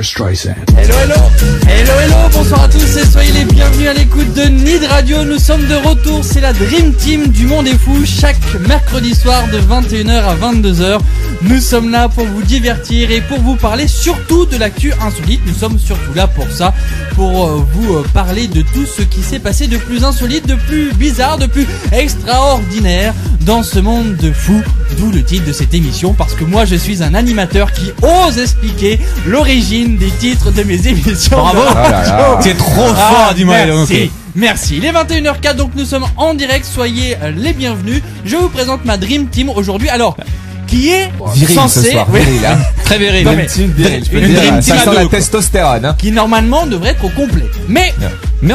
Barbra Streisand. Hello, bonsoir à tous et soyez les bienvenus à l'écoute de Nid Radio. Nous sommes de retour, c'est la Dream Team du Monde est Fou. Chaque mercredi soir de 21h à 22h, nous sommes là pour vous divertir et pour vous parler surtout de l'actu insolite. Nous sommes surtout là pour ça, pour vous parler de tout ce qui s'est passé de plus insolite, de plus bizarre, de plus extraordinaire dans ce monde de fou. D'où le titre de cette émission, parce que moi je suis un animateur qui ose expliquer l'origine des titres de mes émissions. Bravo. C'est trop fort, dis-moi. Merci. Il est 21h04, donc nous sommes en direct. Soyez les bienvenus. Je vous présente ma Dream Team aujourd'hui. Alors, qui est viril censé, ce soir, viril, hein. Très viril. Non, mais, viril, je peux une dire, Dream Team ça à sent la deux, quoi. testostérone, hein. Qui normalement devrait être au complet. Mais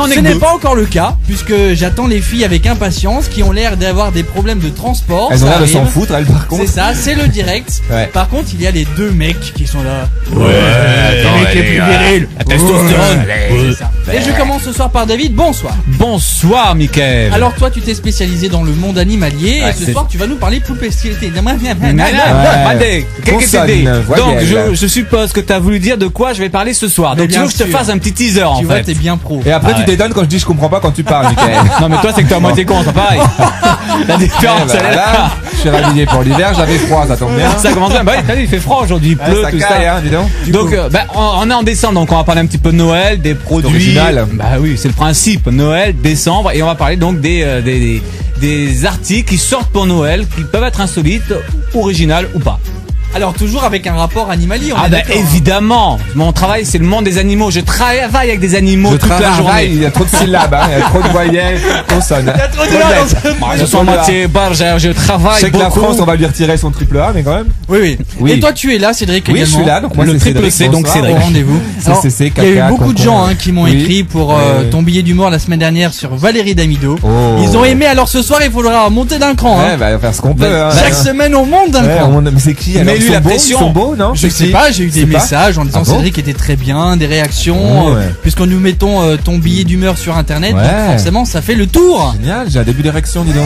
on est ce n'est pas encore le cas, puisque j'attends les filles avec impatience, qui ont l'air d'avoir des problèmes de transport. Elles ont l'air de arrive. s'en foutre, elles, par contre. C'est ça, c'est le direct. Ouais. Par contre, il y a les deux mecs qui sont là. attends, les mecs les plus virils. La testostérone. C'est ça. Et je commence ce soir par David. Bonsoir. Bonsoir, Mickaël. Alors toi, tu t'es spécialisé dans le monde animalier Ouais, et ce c'est- soir, tu vas nous parler poupée spécialité. Consonne, voix Donc, gueule. je suppose que t'as voulu dire de quoi je vais parler ce soir. Mais Donc, tu bien veux que je te sûr. fasse un petit teaser, en Tu vois, fait. t'es bien pro. Et après, Ah tu ouais. t'étonnes quand je dis je comprends pas quand tu parles, Mickaël. Non, mais toi, c'est que t'es à moitié con, c'est pareil. La différence, elle est là. Voilà, je suis rhabillé pour l'hiver, j'avais froid, ça tombe bien. Ça commence bien. Bah oui, t'as vu, il fait froid aujourd'hui, il pleut, ça tout caille, ça. hein, dis donc. Donc, on est en décembre, donc on va parler un petit peu de Noël, des produits. original. Bah oui, c'est le principe. Noël, décembre, et on va parler donc des articles qui sortent pour Noël, qui peuvent être insolites, originales ou pas. Alors toujours avec un rapport animalier. On Ah est bah d'accord, hein. évidemment. Mon travail, c'est le monde des animaux. Je travaille avec des animaux Je toute la travaille, journée. il y a trop de syllabes, hein, il y a trop de voyelles, consonnes. Il y a trop de lettres dans ce- Moi, je suis en moitié berger, je Je travaille sais que la beaucoup. France, on va lui retirer son triple A, mais quand même. Oui. Oui. Et toi, tu es là, Cédric. Oui, je également. suis là, donc moi, Le c'est triple Cédric, C, donc bonsoir. Cédric. Au rendez-vous. Alors, CCC, il y a eu caca, beaucoup de concombre. gens qui m'ont Oui. écrit pour ton billet d'humour la semaine dernière sur Valérie Damido. Oh. Ils ont aimé. Alors ce soir, il faudra monter d'un cran. Ouais, Hein. bah, on va faire ce qu'on peut, hein. Chaque semaine, on monte d'un Ouais, cran. mais c'est qui alors? Mais lui, Ils sont la beaux, pression. Ils sont beaux, non? Je sais pas, j'ai eu des C'est pas messages en disant Ah bon Cédric était très bien, des réactions, Oh, ouais. puisqu'on nous mettons ton billet d'humeur sur internet, Ouais. donc forcément ça fait le tour. Génial, j'ai un début d'érection, dis donc.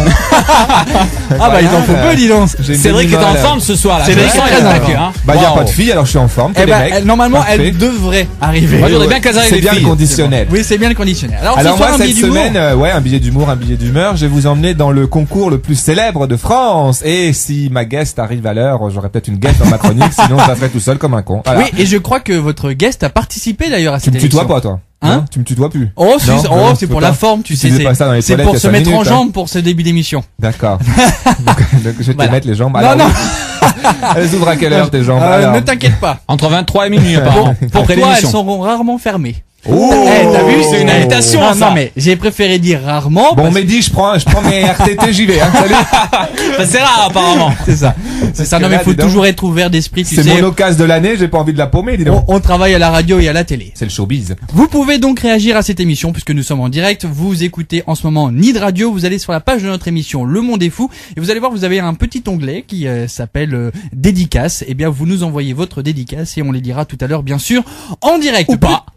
Ah bah il en faut peu, dis donc. J'ai une Cédric est en demi-molle. forme ce soir là. Cédric Je sens, est il très est en attaqué, forme. hein. Bah, y a Wow. pas de fille, alors je suis en forme, que Eh les ben, mecs. normalement Parfait. elle devrait arriver. Moi, j'aurais bien casé C'est les bien le filles. conditionnel. Oui, c'est bien le conditionnel. Alors, Alors ce soir, moi, un cette billet d'humour. semaine, un billet d'humour, un billet d'humeur, je vais vous emmener dans le concours le plus célèbre de France. Et si ma guest arrive à l'heure, j'aurai peut-être une guest dans ma chronique, sinon je la ferai tout seul comme un con. Voilà. Oui, et je crois que votre guest a participé d'ailleurs à Tu cette me émission. tutoies pas, toi? Hein Non, tu me tutoies plus. Oh, si, Non, oh, non, c'est faut pour pas. la forme, tu Tu sais. faisais pas ça dans les C'est toilettes pour il y a se 5 mettre en minutes, hein. jambe pour ce début d'émission. D'accord. donc, je vais te Voilà. mettre les jambes. Non, Alors, non. Elles ouvrent à quelle heure tes jambes? Alors. Ne t'inquiète pas. Entre 23 et minuit apparemment. Pour Après toi, elles l'émission. seront rarement fermées. Oh, T'as vu, c'est une invitation, Non, ça. non, mais j'ai préféré dire rarement. Bon, parce- Mehdi, je prends mes RTT, j'y vais, hein. Salut. Ça, c'est rare apparemment. C'est ça. C'est ça. que Non, mais là, faut dis donc, toujours être ouvert d'esprit, tu C'est sais. mon occasion de l'année, j'ai pas envie de la paumer, dis donc. On travaille à la radio et à la télé. C'est le showbiz. Vous pouvez donc réagir à cette émission puisque nous sommes en direct. Vous écoutez en ce moment Nid Radio. Vous allez sur la page de notre émission Le Monde est Fou et vous allez voir, vous avez un petit onglet qui s'appelle dédicace. Eh bien, vous nous envoyez votre dédicace et on les lira tout à l'heure, bien sûr, en direct.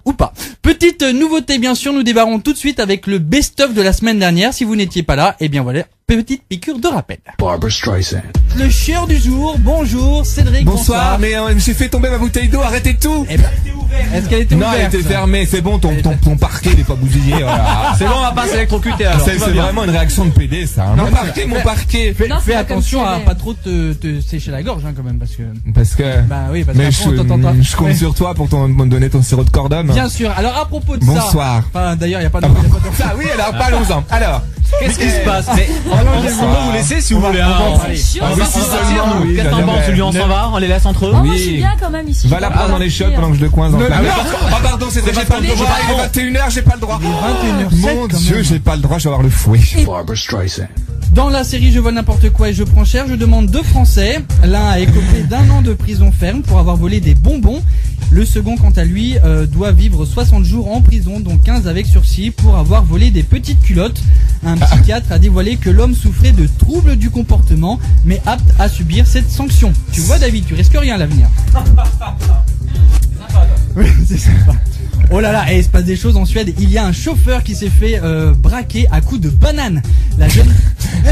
Ou pas. Petite nouveauté, bien sûr. Nous débarrons tout de suite avec le best-of de la semaine dernière. Si vous n'étiez pas là, eh bien voilà. Petite piqûre de rappel. Barbra Streisand. Le chieur du jour. Bonjour, Cédric. Bonsoir, mais j'ai fait tomber ma bouteille d'eau, arrêtez tout. Eh ben, est-ce qu'elle était Non, elle ouverte? était fermée, c'est bon, ton parquet n'est pas bousillé, voilà. C'est bon, on va pas s'électrocuter alors. C'est vraiment une réaction de PD, ça. Hein. Mon parquet. Fais Non, c'est pas attention comme si à elle est- pas trop te sécher la gorge, hein, quand même, parce que. Parce que. Bah oui, parce Mais qu'après, on t'entend. je compte Ouais. sur toi pour me donner ton sirop de cordon. Bien sûr. Alors à propos de ça. Bonsoir. Enfin, d'ailleurs, il y a pas de. Ah oui, alors parlons-en. Alors. Qu'est-ce qui se passe? Mais on peut vous laisser si vous voulez. C'est chiant. Ah oui, si seulement, oui, Qu'est-ce que t'en jamais. penses, Julien? On s'en va? On les laisse entre eux? Oh, moi je suis bien quand même ici. Va la prendre dans les chiottes pendant que je le coince dans le Ah pardon, c'est vrai, j'ai pas le droit. Il est 21h, j'ai pas le droit. 21h07 Mon quand Dieu, même. j'ai pas le droit, je vais avoir le fouet. Barbra Streisand. Dans la série Je vole n'importe quoi et je prends cher, je demande deux Français. L'un a écopé d'1 an de prison ferme pour avoir volé des bonbons. Le second, quant à lui, doit vivre 60 jours en prison, dont 15 avec sursis, pour avoir volé des petites culottes. Un psychiatre a dévoilé que l'homme souffrait de troubles du comportement, mais apte à subir cette sanction. Tu vois, David, tu risques rien à l'avenir. Oui, c'est sympa. Oh là là, et il se passe des choses en Suède. Il y a un chauffeur qui s'est fait braquer à coups de banane. La jeune...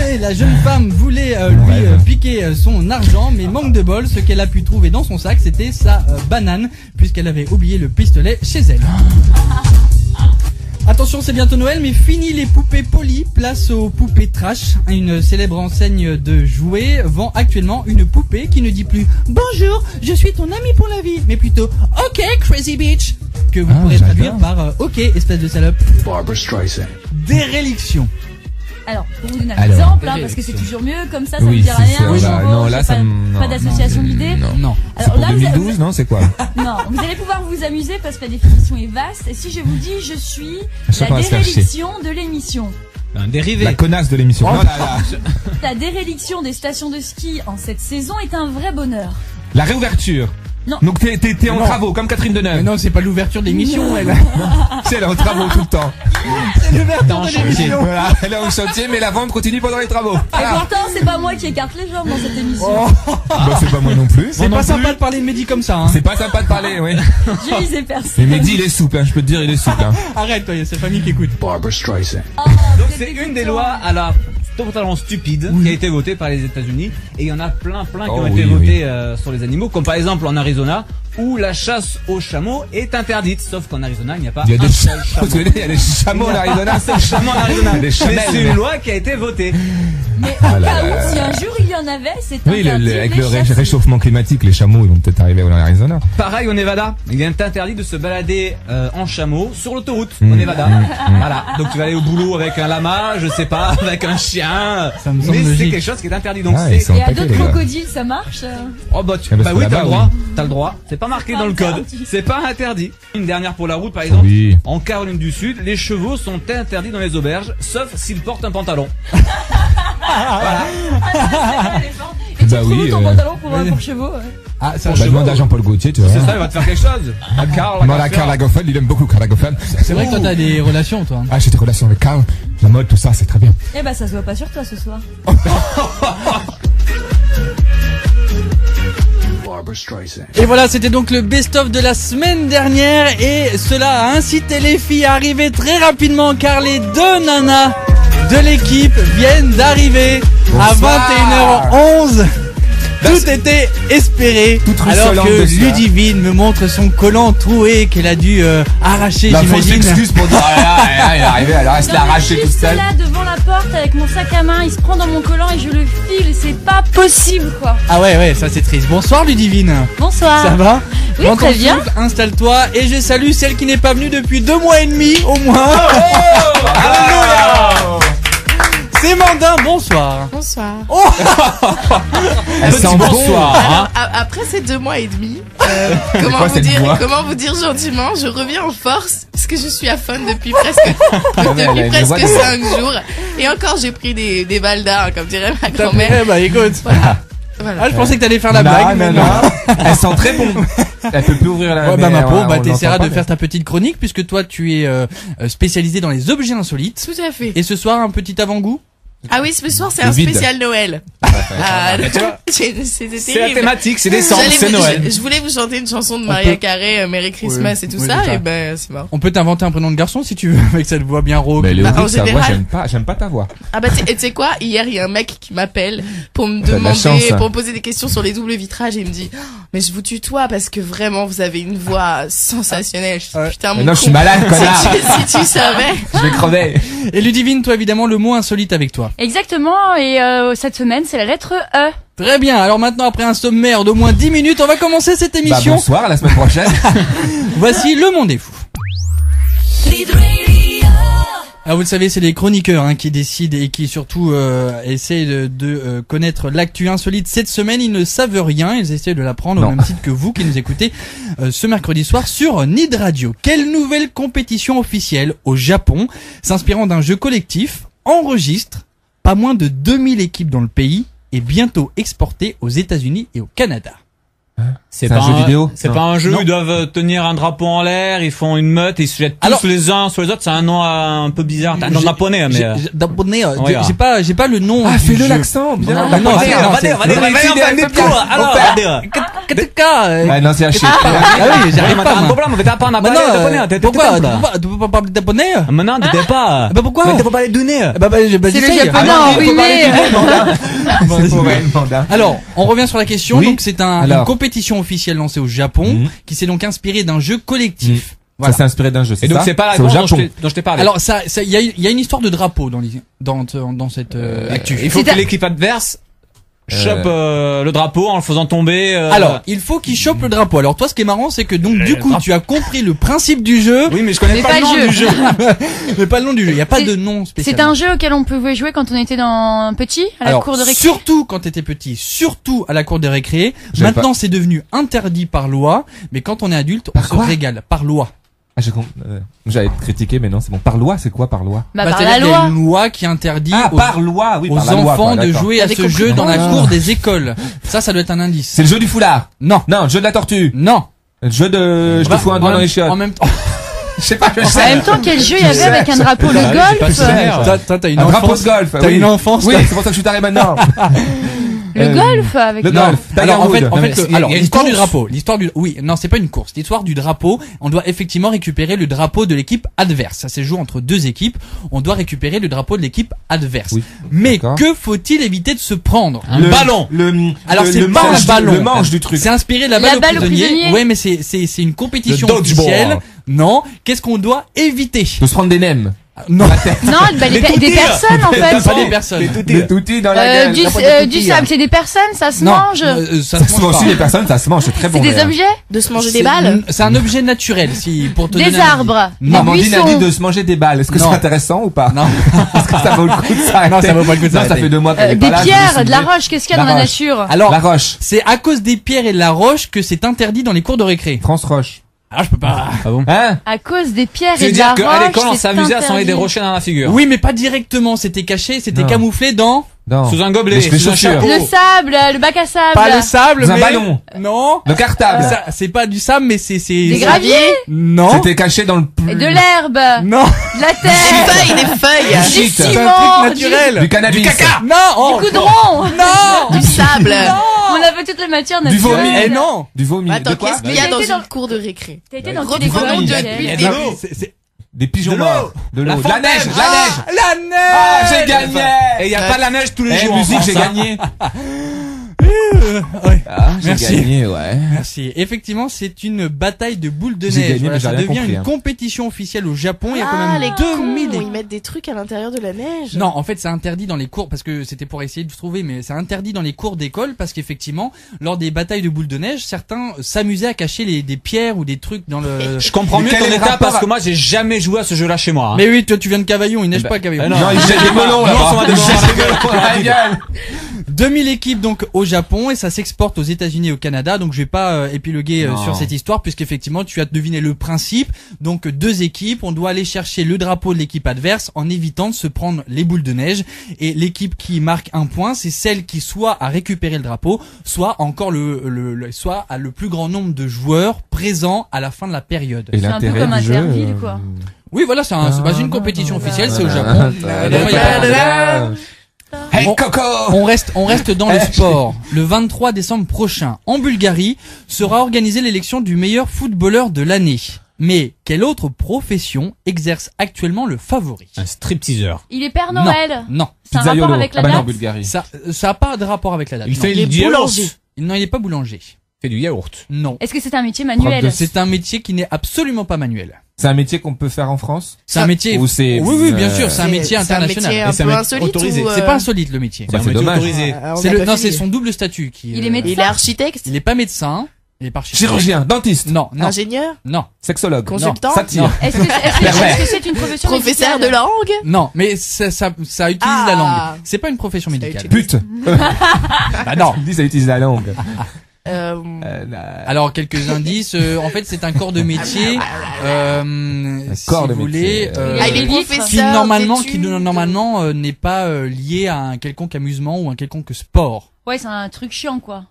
Et la jeune femme voulait lui piquer son argent, mais manque de bol, ce qu'elle a pu trouver dans son sac, c'était sa banane, puisqu'elle avait oublié le pistolet chez elle. Attention, c'est bientôt Noël, mais fini les poupées polies, place aux poupées trash. Une célèbre enseigne de jouets vend actuellement une poupée qui ne dit plus « Bonjour, je suis ton ami pour la vie », mais plutôt « Ok, crazy bitch », que vous pourrez traduire par « Ok, espèce de salope ». Barbara Streisand. Déréliction. Alors, pour vous donner un exemple, parce que c'est toujours mieux, comme ça me dit rien. Non, là, ça me... Pas d'association d'idées. Non. C'est Alors pour là, 2012, non? C'est quoi? Non, vous allez pouvoir vous amuser parce que la définition est vaste. Et si je vous dis, je suis Chacun la va se faire déréliction de l'émission. Un dérivé. La connasse de l'émission. Oh, Non, La déréliction des stations de ski en cette saison est un vrai bonheur. la réouverture. Non. Donc t'es en Non. travaux, comme Catherine Mais Deneuve. non, c'est pas l'ouverture de l'émission, elle. C'est elle est en travaux tout le temps. C'est l'ouverture de l'émission. Voilà, elle est en chantier, mais la vente continue pendant les travaux. Et pourtant, c'est pas moi qui écarte les jambes dans cette émission. Bah, c'est pas moi non plus. C'est pas sympa de parler de Mehdi comme ça, hein. C'est pas sympa de parler, oui. Je visais personne. Mais Mehdi, il est souple, hein, je peux te dire, il est souple. Hein. Arrête, toi, il y a sa famille qui écoute. Barbara Streisand. Oh, Donc vous c'est êtes une des dégoûtant. lois à la totalement stupide qui a été votée par les États-Unis, et il y en a plein qui Oh ont été oui, votés sur les animaux, comme par exemple en Arizona où la chasse aux chameaux est interdite, sauf qu'en Arizona il n'y a pas Il y a un des seul chameau. il y a des chameaux en Arizona. Un seul chameau en Arizona. Des Mais Chanel, c'est mais- une loi qui a été votée. Mais au cas où, si un jour il y en avait, c'est Oui, interdit. avec de le les chasser. réchauffement climatique, les chameaux, ils vont peut-être arriver en Arizona. Pareil au Nevada, il est interdit de se balader en chameau sur l'autoroute au Nevada. Voilà, donc tu vas aller au boulot avec un lama, je sais pas, avec un chien. Ça me semble Mais c'est logique. quelque chose qui est interdit. Donc Ah, c'est ils sont Et à paquets, d'autres les gars. crocodiles, ça marche oh bah, Ah, parce bah que oui, là-bas, t'as le droit, t'as le droit. C'est pas marqué dans le code. Interdit. C'est pas interdit. Une dernière pour la route, par exemple. Oui. En Caroline du Sud, les chevaux sont interdits dans les auberges, sauf s'ils portent un pantalon. Et tu Bah trouves oui, ton pantalon pour chevaux. Ouais. Ah, ça, Bah, demande à Jean-Paul Gaultier, tu vois. C'est ça, il va te faire quelque chose. À Karl, Non, la Karl Lagerfeld, il aime beaucoup Karl Lagerfeld. c'est vrai que toi, t'as des relations, toi. Ah, j'ai des relations avec Karl. La mode, tout ça, c'est très bien. Eh ben, ça se voit pas sur toi ce soir. Barbara Streisand. Et voilà, c'était donc le best-of de la semaine dernière, et cela a incité les filles à arriver très rapidement, car les deux nanas de l'équipe viennent d'arriver à Bonsoir. 21h11. Tout était espéré, Toute alors ruisselante que de ça. Ludivine me montre son collant troué qu'elle a dû arracher, La fausse j'imagine. excuse pour dire, il est arrivé, alors elle se l'a Non, mais arraché toute juste seule. là devant la porte avec mon sac à main, il se prend dans mon collant et je le file, c'est pas possible quoi. Ah ouais, ça c'est triste. Bonsoir Ludivine. Bonsoir. Ça va? Oui, Prends très ton bien. souffle, installe-toi, et je salue celle qui n'est pas venue depuis 2 mois et demi au moins. C'est Mandin, bonsoir. Bonsoir. Elle sent bon. bonsoir. Alors, après ces 2 mois et demi, comment, quoi vous cette dire, voix comment vous dire gentiment, je reviens en force parce que je suis à fond depuis presque, elle a depuis une presque voix de- 5 jours. Et encore, j'ai pris des balles d'art, comme dirait ma grand-mère. Eh bah écoute. Voilà. Ah, je pensais que t'allais faire la Non, blague. non, mais non. Elle sent très bon. Elle peut plus ouvrir la Ouais, bah ma pauvre, on bah l'entend t'essaieras pas, de faire ta petite chronique, puisque toi tu es spécialisé dans les objets insolites. Tout à fait. Et ce soir, un petit avant-goût. Ah oui, ce soir, c'est Le un vide. spécial Noël. C'était C'est la terrible. thématique, c'est décembre, J'allais c'est vous- Noël. Je voulais vous chanter une chanson de Mariah peut- Carey, Merry Christmas et tout oui, ça, c'est ça. et ben, c'est mort. On peut t'inventer un prénom de garçon si tu veux, avec cette voix bien rauque. Mais elle est Bah, horrible, en sa voix, général- j'aime pas ta voix. Ah bah et tu sais quoi, hier il y a un mec qui m'appelle pour me T'as de la demander, chance, hein. pour me poser des questions sur les doubles vitrages et il me dit oh, mais je vous tutoie parce que vraiment vous avez une voix sensationnelle. Je dis, Ouais. putain Mais mon non, con. je suis malade, connard. si tu savais. Je vais crever. Et Ludivine, toi évidemment, le mot insolite avec toi. Exactement, et cette semaine c'est la lettre E. Très bien, alors maintenant après un sommaire d'au moins 10 minutes, on va commencer cette Bah, émission. bonsoir, à la semaine prochaine. Voici Le Monde est Fou. Ah, vous le savez, c'est les chroniqueurs qui décident et qui surtout essayent de connaître l'actu insolite. Cette semaine, ils ne savent rien, ils essaient de l'apprendre au Non. même titre que vous qui nous écoutez ce mercredi soir sur Nid Radio. Quelle nouvelle compétition officielle au Japon, s'inspirant d'un jeu collectif, enregistre pas moins de 2000 équipes dans le pays et bientôt exportée aux États-Unis et au Canada. C'est un jeu vidéo? C'est Non. pas un jeu Non. où ils doivent tenir un drapeau en l'air, ils font une meute, ils se jettent tous Alors- les uns sur les autres. C'est un nom un peu bizarre. T'as un nom japonais, mais. Japonais, Ouais, j'ai pas le nom. Ah, du fais-le jeu. l'accent, bien. Non, non, On va c'est- dire, non, on va c'est- dire, on va dire, on va on va dire, dire, on va dire, alors, on va dire. Ah non, c'est un chien. Ah oui, j'arrive pas. Un moi. problème, on va pas en Bah parler non, japonais, t'es pourquoi tu peux pas parler japonais? Maintenant, t'étais pas. Bah pourquoi? Mais t'es pas parler de donner. Bah, C'est le j'essaye. japonais Ah, non, enrhumé. C'est pour elle, mandat. Alors, on revient sur la question. Oui. Donc, c'est une Alors. compétition officielle lancée au Japon, Mhm. qui s'est donc inspirée d'un jeu collectif. Voilà. Ça s'est inspiré d'un jeu, c'est Et donc ça c'est pas la au course Japon. dont je t'ai parlé. Alors, il y a une histoire de drapeau dans cette actu. il faut C'est que un- l'équipe adverse chope le drapeau en le faisant tomber. Alors, il faut qu'il chope le drapeau. Alors, toi, ce qui est marrant, c'est que donc, du coup, tu as compris le principe du jeu, oui, mais je connais Mais pas pas le nom le du jeu. mais pas le nom du jeu. Il n'y a pas C'est- de nom spécial. C'est un jeu auquel on pouvait jouer quand on était dans petit, à la Alors, cour de récré. surtout quand t'étais petit, surtout à la cour de récré. J'avais Maintenant, c'est devenu interdit par loi, mais quand on est adulte, on Par se quoi régale par loi. Ah, j'allais te critiquer, mais non, c'est bon. Par loi, c'est quoi par loi? Bah, Bah, par c'est-à-dire la qu'il y a loi. une loi qui interdit Ah, aux, par loi, oui, aux par la loi, enfants quoi, de d'accord. jouer à J'avais ce compris. jeu dans la Ah. cour des écoles. Ça doit être un indice. C'est le jeu du foulard. Non. Non, le jeu de la tortue. Non. Le jeu de, je te Bah, fous un doigt dans les chiottes. En même temps. Je sais pas, je En sais. même temps, quel jeu il y avait avec un drapeau, le golf? T'as une Un drapeau enfance. de golf. T'as oui. une enfance. Oui, toi. c'est pour ça que je suis taré maintenant. Le golf avec le Non. golf. Tiger Alors en fait, Woods. en Non, mais fait, il y a alors une l'histoire du course. drapeau, oui, non, c'est pas une course, l'histoire du drapeau, on doit effectivement récupérer le drapeau de l'équipe adverse. Ça se joue entre deux équipes, on doit récupérer le drapeau de l'équipe adverse. Oui. Mais D'accord. que faut-il éviter de se prendre? Un ballon. Alors le c'est pas un manche, ballon. le manche du truc. C'est inspiré de la La balle, balle au au prisonnier. prisonnier. Ouais, mais c'est une compétition Le dodgeball. officielle. Non, qu'est-ce qu'on doit éviter? De se prendre des nems. Non, Non, bah, des personnes en fait. pas des personnes. Des toutis dans la gueule. Du sable, c'est des personnes, ça se Non, mange. ça Ça se se mange mange aussi, pas. les personnes, ça se mange, c'est très bon. C'est des d'ailleurs. objets, De se manger des balles. C'est un objet naturel, si pour te des donner un arbres, indice. des Amandine a dit buissons. de se manger des balles. Est-ce que c'est Non. intéressant ou pas? Non. Est-ce que ça vaut le coup de s'arrêter? Non, ça vaut pas le coup de Non, ça s'arrêter. fait 2 mois qu'elle est Des pas là. je pierres, me de la souviens. roche, qu'est-ce qu'il y a La dans la roche. nature? Alors, La roche. c'est à cause des pierres et de la roche que c'est interdit dans les cours de récré. France Roche. Ah, je peux pas. Ah bon? Hein? À cause des pierres Tu et veux de la dire roche, qu'à l'école on c'est s'amusait à s'envoyer des interdit. rochers dans la figure? Oui, mais pas directement. C'était caché, c'était Non. camouflé dans. Non. Sous un gobelet, Les sous un chaussures. chapeau. Le sable, le bac à sable. Pas le sable, Dans un mais. ballon. Non. Le cartable. Ça, c'est pas du sable, mais c'est. Des graviers, Non. C'était caché dans le et de l'herbe, Non. de la Des terre, feuilles, des feuilles. du shit. C'est un ciment, truc naturel. du cannabis. Du caca. Non. Oh. du goudron. Non. Du sable. On avait toute la matière Du naturelle. vomi. Eh non. Du vomi. Attends, de quoi? qu'est-ce qu'il y a Bah, dans t'as été une cour de récré? T'as été dans Gros tous les du vomi, cours il y a de depuis le récré. début. Des pigeons De l'eau. morts. De l'eau. La De la fontaine. neige. De la neige. La neige. Ah, j'ai gagné. Et il y a pas de la neige tous les Eh, jours. en musique, France, j'ai hein. gagné. Ouais. Ah, j'ai Merci. gagné, ouais. Merci. Effectivement, c'est une bataille de boules de J'ai neige. gagné, Voilà, mais j'ai ça rien devient compris, une hein. compétition officielle au Japon. Il y a quand Ah, même les 2000 cons, ils mettent des trucs à l'intérieur de la neige. Non, en fait, c'est interdit dans les cours parce que c'était pour essayer de trouver, mais c'est interdit dans les cours d'école parce qu'effectivement, lors des batailles de boules de neige, certains s'amusaient à cacher des pierres ou des trucs dans le. Je comprends Mais mieux quel ton est le état rapport parce que moi j'ai jamais joué à ce jeu-là chez moi. Hein. Mais oui, toi, tu viens de Cavaillon, il neige Eh ben, pas à Cavaillon. non. Non, il jette des melons, là. Non, ça va Il devant jette la des melons dans la gueule. 2000 équipes donc au Japon et ça s'exporte aux États-Unis et au Canada. Donc je vais pas épiloguer Non. sur cette histoire puisqu'effectivement tu as deviné le principe. Donc deux équipes, on doit aller chercher le drapeau de l'équipe adverse en évitant de se prendre les boules de neige. Et l'équipe qui marque un point, c'est celle qui soit a récupéré le drapeau, soit encore soit a le plus grand nombre de joueurs présents à la fin de la période. Et C'est un peu l'intérêt comme du jeu, Interville, quoi. Oui, voilà, c'est une compétition officielle, c'est au Japon. Hey Bon. Coco. On reste dans le sport. Le 23 décembre prochain, en Bulgarie, sera organisée l'élection du meilleur footballeur de l'année. Mais quelle autre profession exerce actuellement le favori? Un stripteaseur. Il est Père Noël. Non, C'est un Pizzaiolo. rapport avec la Ah bah non, date. Bulgarie. ça a pas de rapport avec la date. Il non. fait Les du yaourt. boulangers. Non, il est pas boulanger. Il fait du yaourt. Non. Est-ce que c'est un métier Prof manuel? de- C'est un métier qui n'est absolument pas manuel. C'est un métier qu'on peut faire en France? C'est un métier. Ou c'est, Oui, bien sûr, c'est un métier C'est un international. métier Et un c'est un peu métier insolite autorisé. ou, C'est pas insolite le métier. Bah, un c'est métier dommage. autorisé. on C'est a le, pas non, fini. c'est son double statut qui. Il est médecin. Il est architecte, Il est pas médecin. Il est pas architecte. Chirurgien, dentiste, Non, non, ingénieur, non, sexologue, consultant, satire. Non. Est-ce que c'est une profession professeur de médicale? langue. non. Mais ça utilise Ah. la langue. C'est pas une profession médicale. Pute. Bah non. Il dit ça utilise la langue. Alors quelques indices. En fait, c'est un corps de métier. Si corps de vous voulez. métier. Ah, il est Litre. professeur. Qui d'études. normalement n'est pas lié à un quelconque amusement ou un quelconque sport. Ouais, c'est un truc chiant, quoi.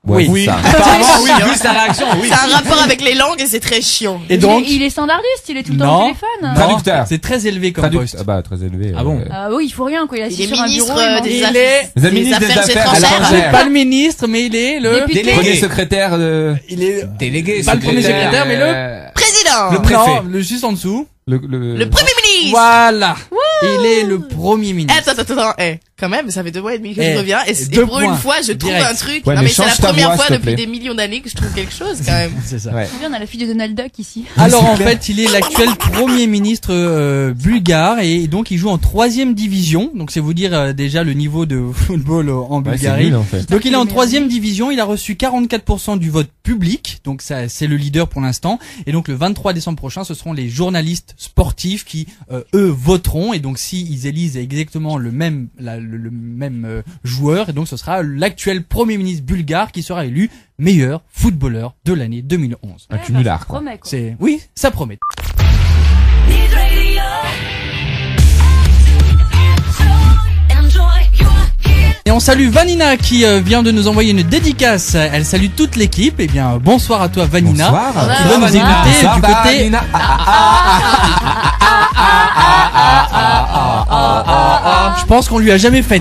Ouais, Oui. ça. Apparemment, oui, vu sa réaction, oui. Ça a un rapport avec les langues et c'est très chiant. Et donc, il est standardiste, il est tout le temps Non. au téléphone. Traducteur. c'est très élevé comme poste. Ah bah, très élevé. Ah bon Oui, il faut rien, quoi. Il est assis Il est sur un ministre bureau. des Il affaires. est Vous avez ministre des Affaires étrangères. c'est pas le ministre, mais il est le Député. Premier secrétaire de... il est Délégué, pas le premier secrétaire, mais Président. Le préfet. non, le juste en dessous. Le premier ministre. Voilà. Il est le premier ministre. Attends, quand même, ça fait 2 mois et demi que Eh, je reviens et 2 pour une points. fois, je trouve Direct. un truc. Ouais, non mais mais c'est la change ta première voix, fois s'il te depuis plaît. des millions d'années que je trouve quelque chose quand même. C'est ça. Ouais. On a la fille de Donald Duck ici. Alors en fait, il est l'actuel premier ministre bulgare et donc il joue en 3e division. Donc c'est vous dire déjà le niveau de football en Ouais, c'est Bulgarie. nul, en fait. Donc il est en Mais 3e division, il a reçu 44% du vote public, donc ça c'est le leader pour l'instant. Et donc le 23 décembre prochain, ce seront les journalistes sportifs qui eux voteront. Et donc si ils élisent exactement le même joueur, et donc ce sera l'actuel premier ministre bulgare qui sera élu meilleur footballeur de l'année 2011. Un cumulard, quoi. Promet, quoi. C'est oui, ça promet. Et on salue Vanina qui vient de nous envoyer une dédicace. Elle salue toute l'équipe. Eh bien, bonsoir à toi Vanina. Bonsoir. Qui va nous écouter du côté. Vanina. Je pense qu'on lui a jamais fait.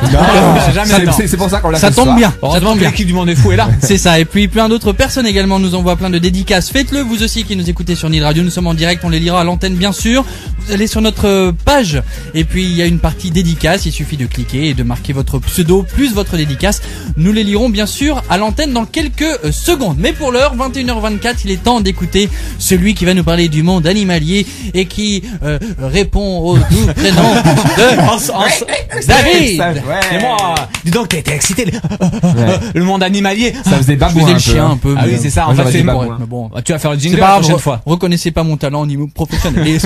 C'est pour ça qu'on l'a Ça fait ce tombe soir. bien. Ça Heureusement tombe que bien. l'équipe du Monde est fou est là. C'est ça. Et puis plein d'autres personnes également nous envoient plein de dédicaces. Faites-le vous aussi qui nous écoutez sur Nid Radio. Nous sommes en direct. On les lira à l'antenne bien sûr. Vous allez sur notre page et puis il y a une partie dédicace. Il suffit de cliquer et de marquer votre pseudo plus votre dédicace. Nous les lirons bien sûr à l'antenne dans quelques secondes. Mais pour l'heure, 21h24, il est temps d'écouter celui qui va nous parler du monde animalier et qui répond au doux prénom de David. Et moi, dis donc, t'es excité. Le monde animalier. Ça faisait Je babouin faisais un le peu. chien hein. un peu. Ah mais oui, c'est ça, Moi, en fait, j'aurais c'est dit bon. babouin. Mais bon, Tu vas faire le c'est jingle pas la grave. prochaine fois. Reconnaissez pas mon talent au niveau professionnel.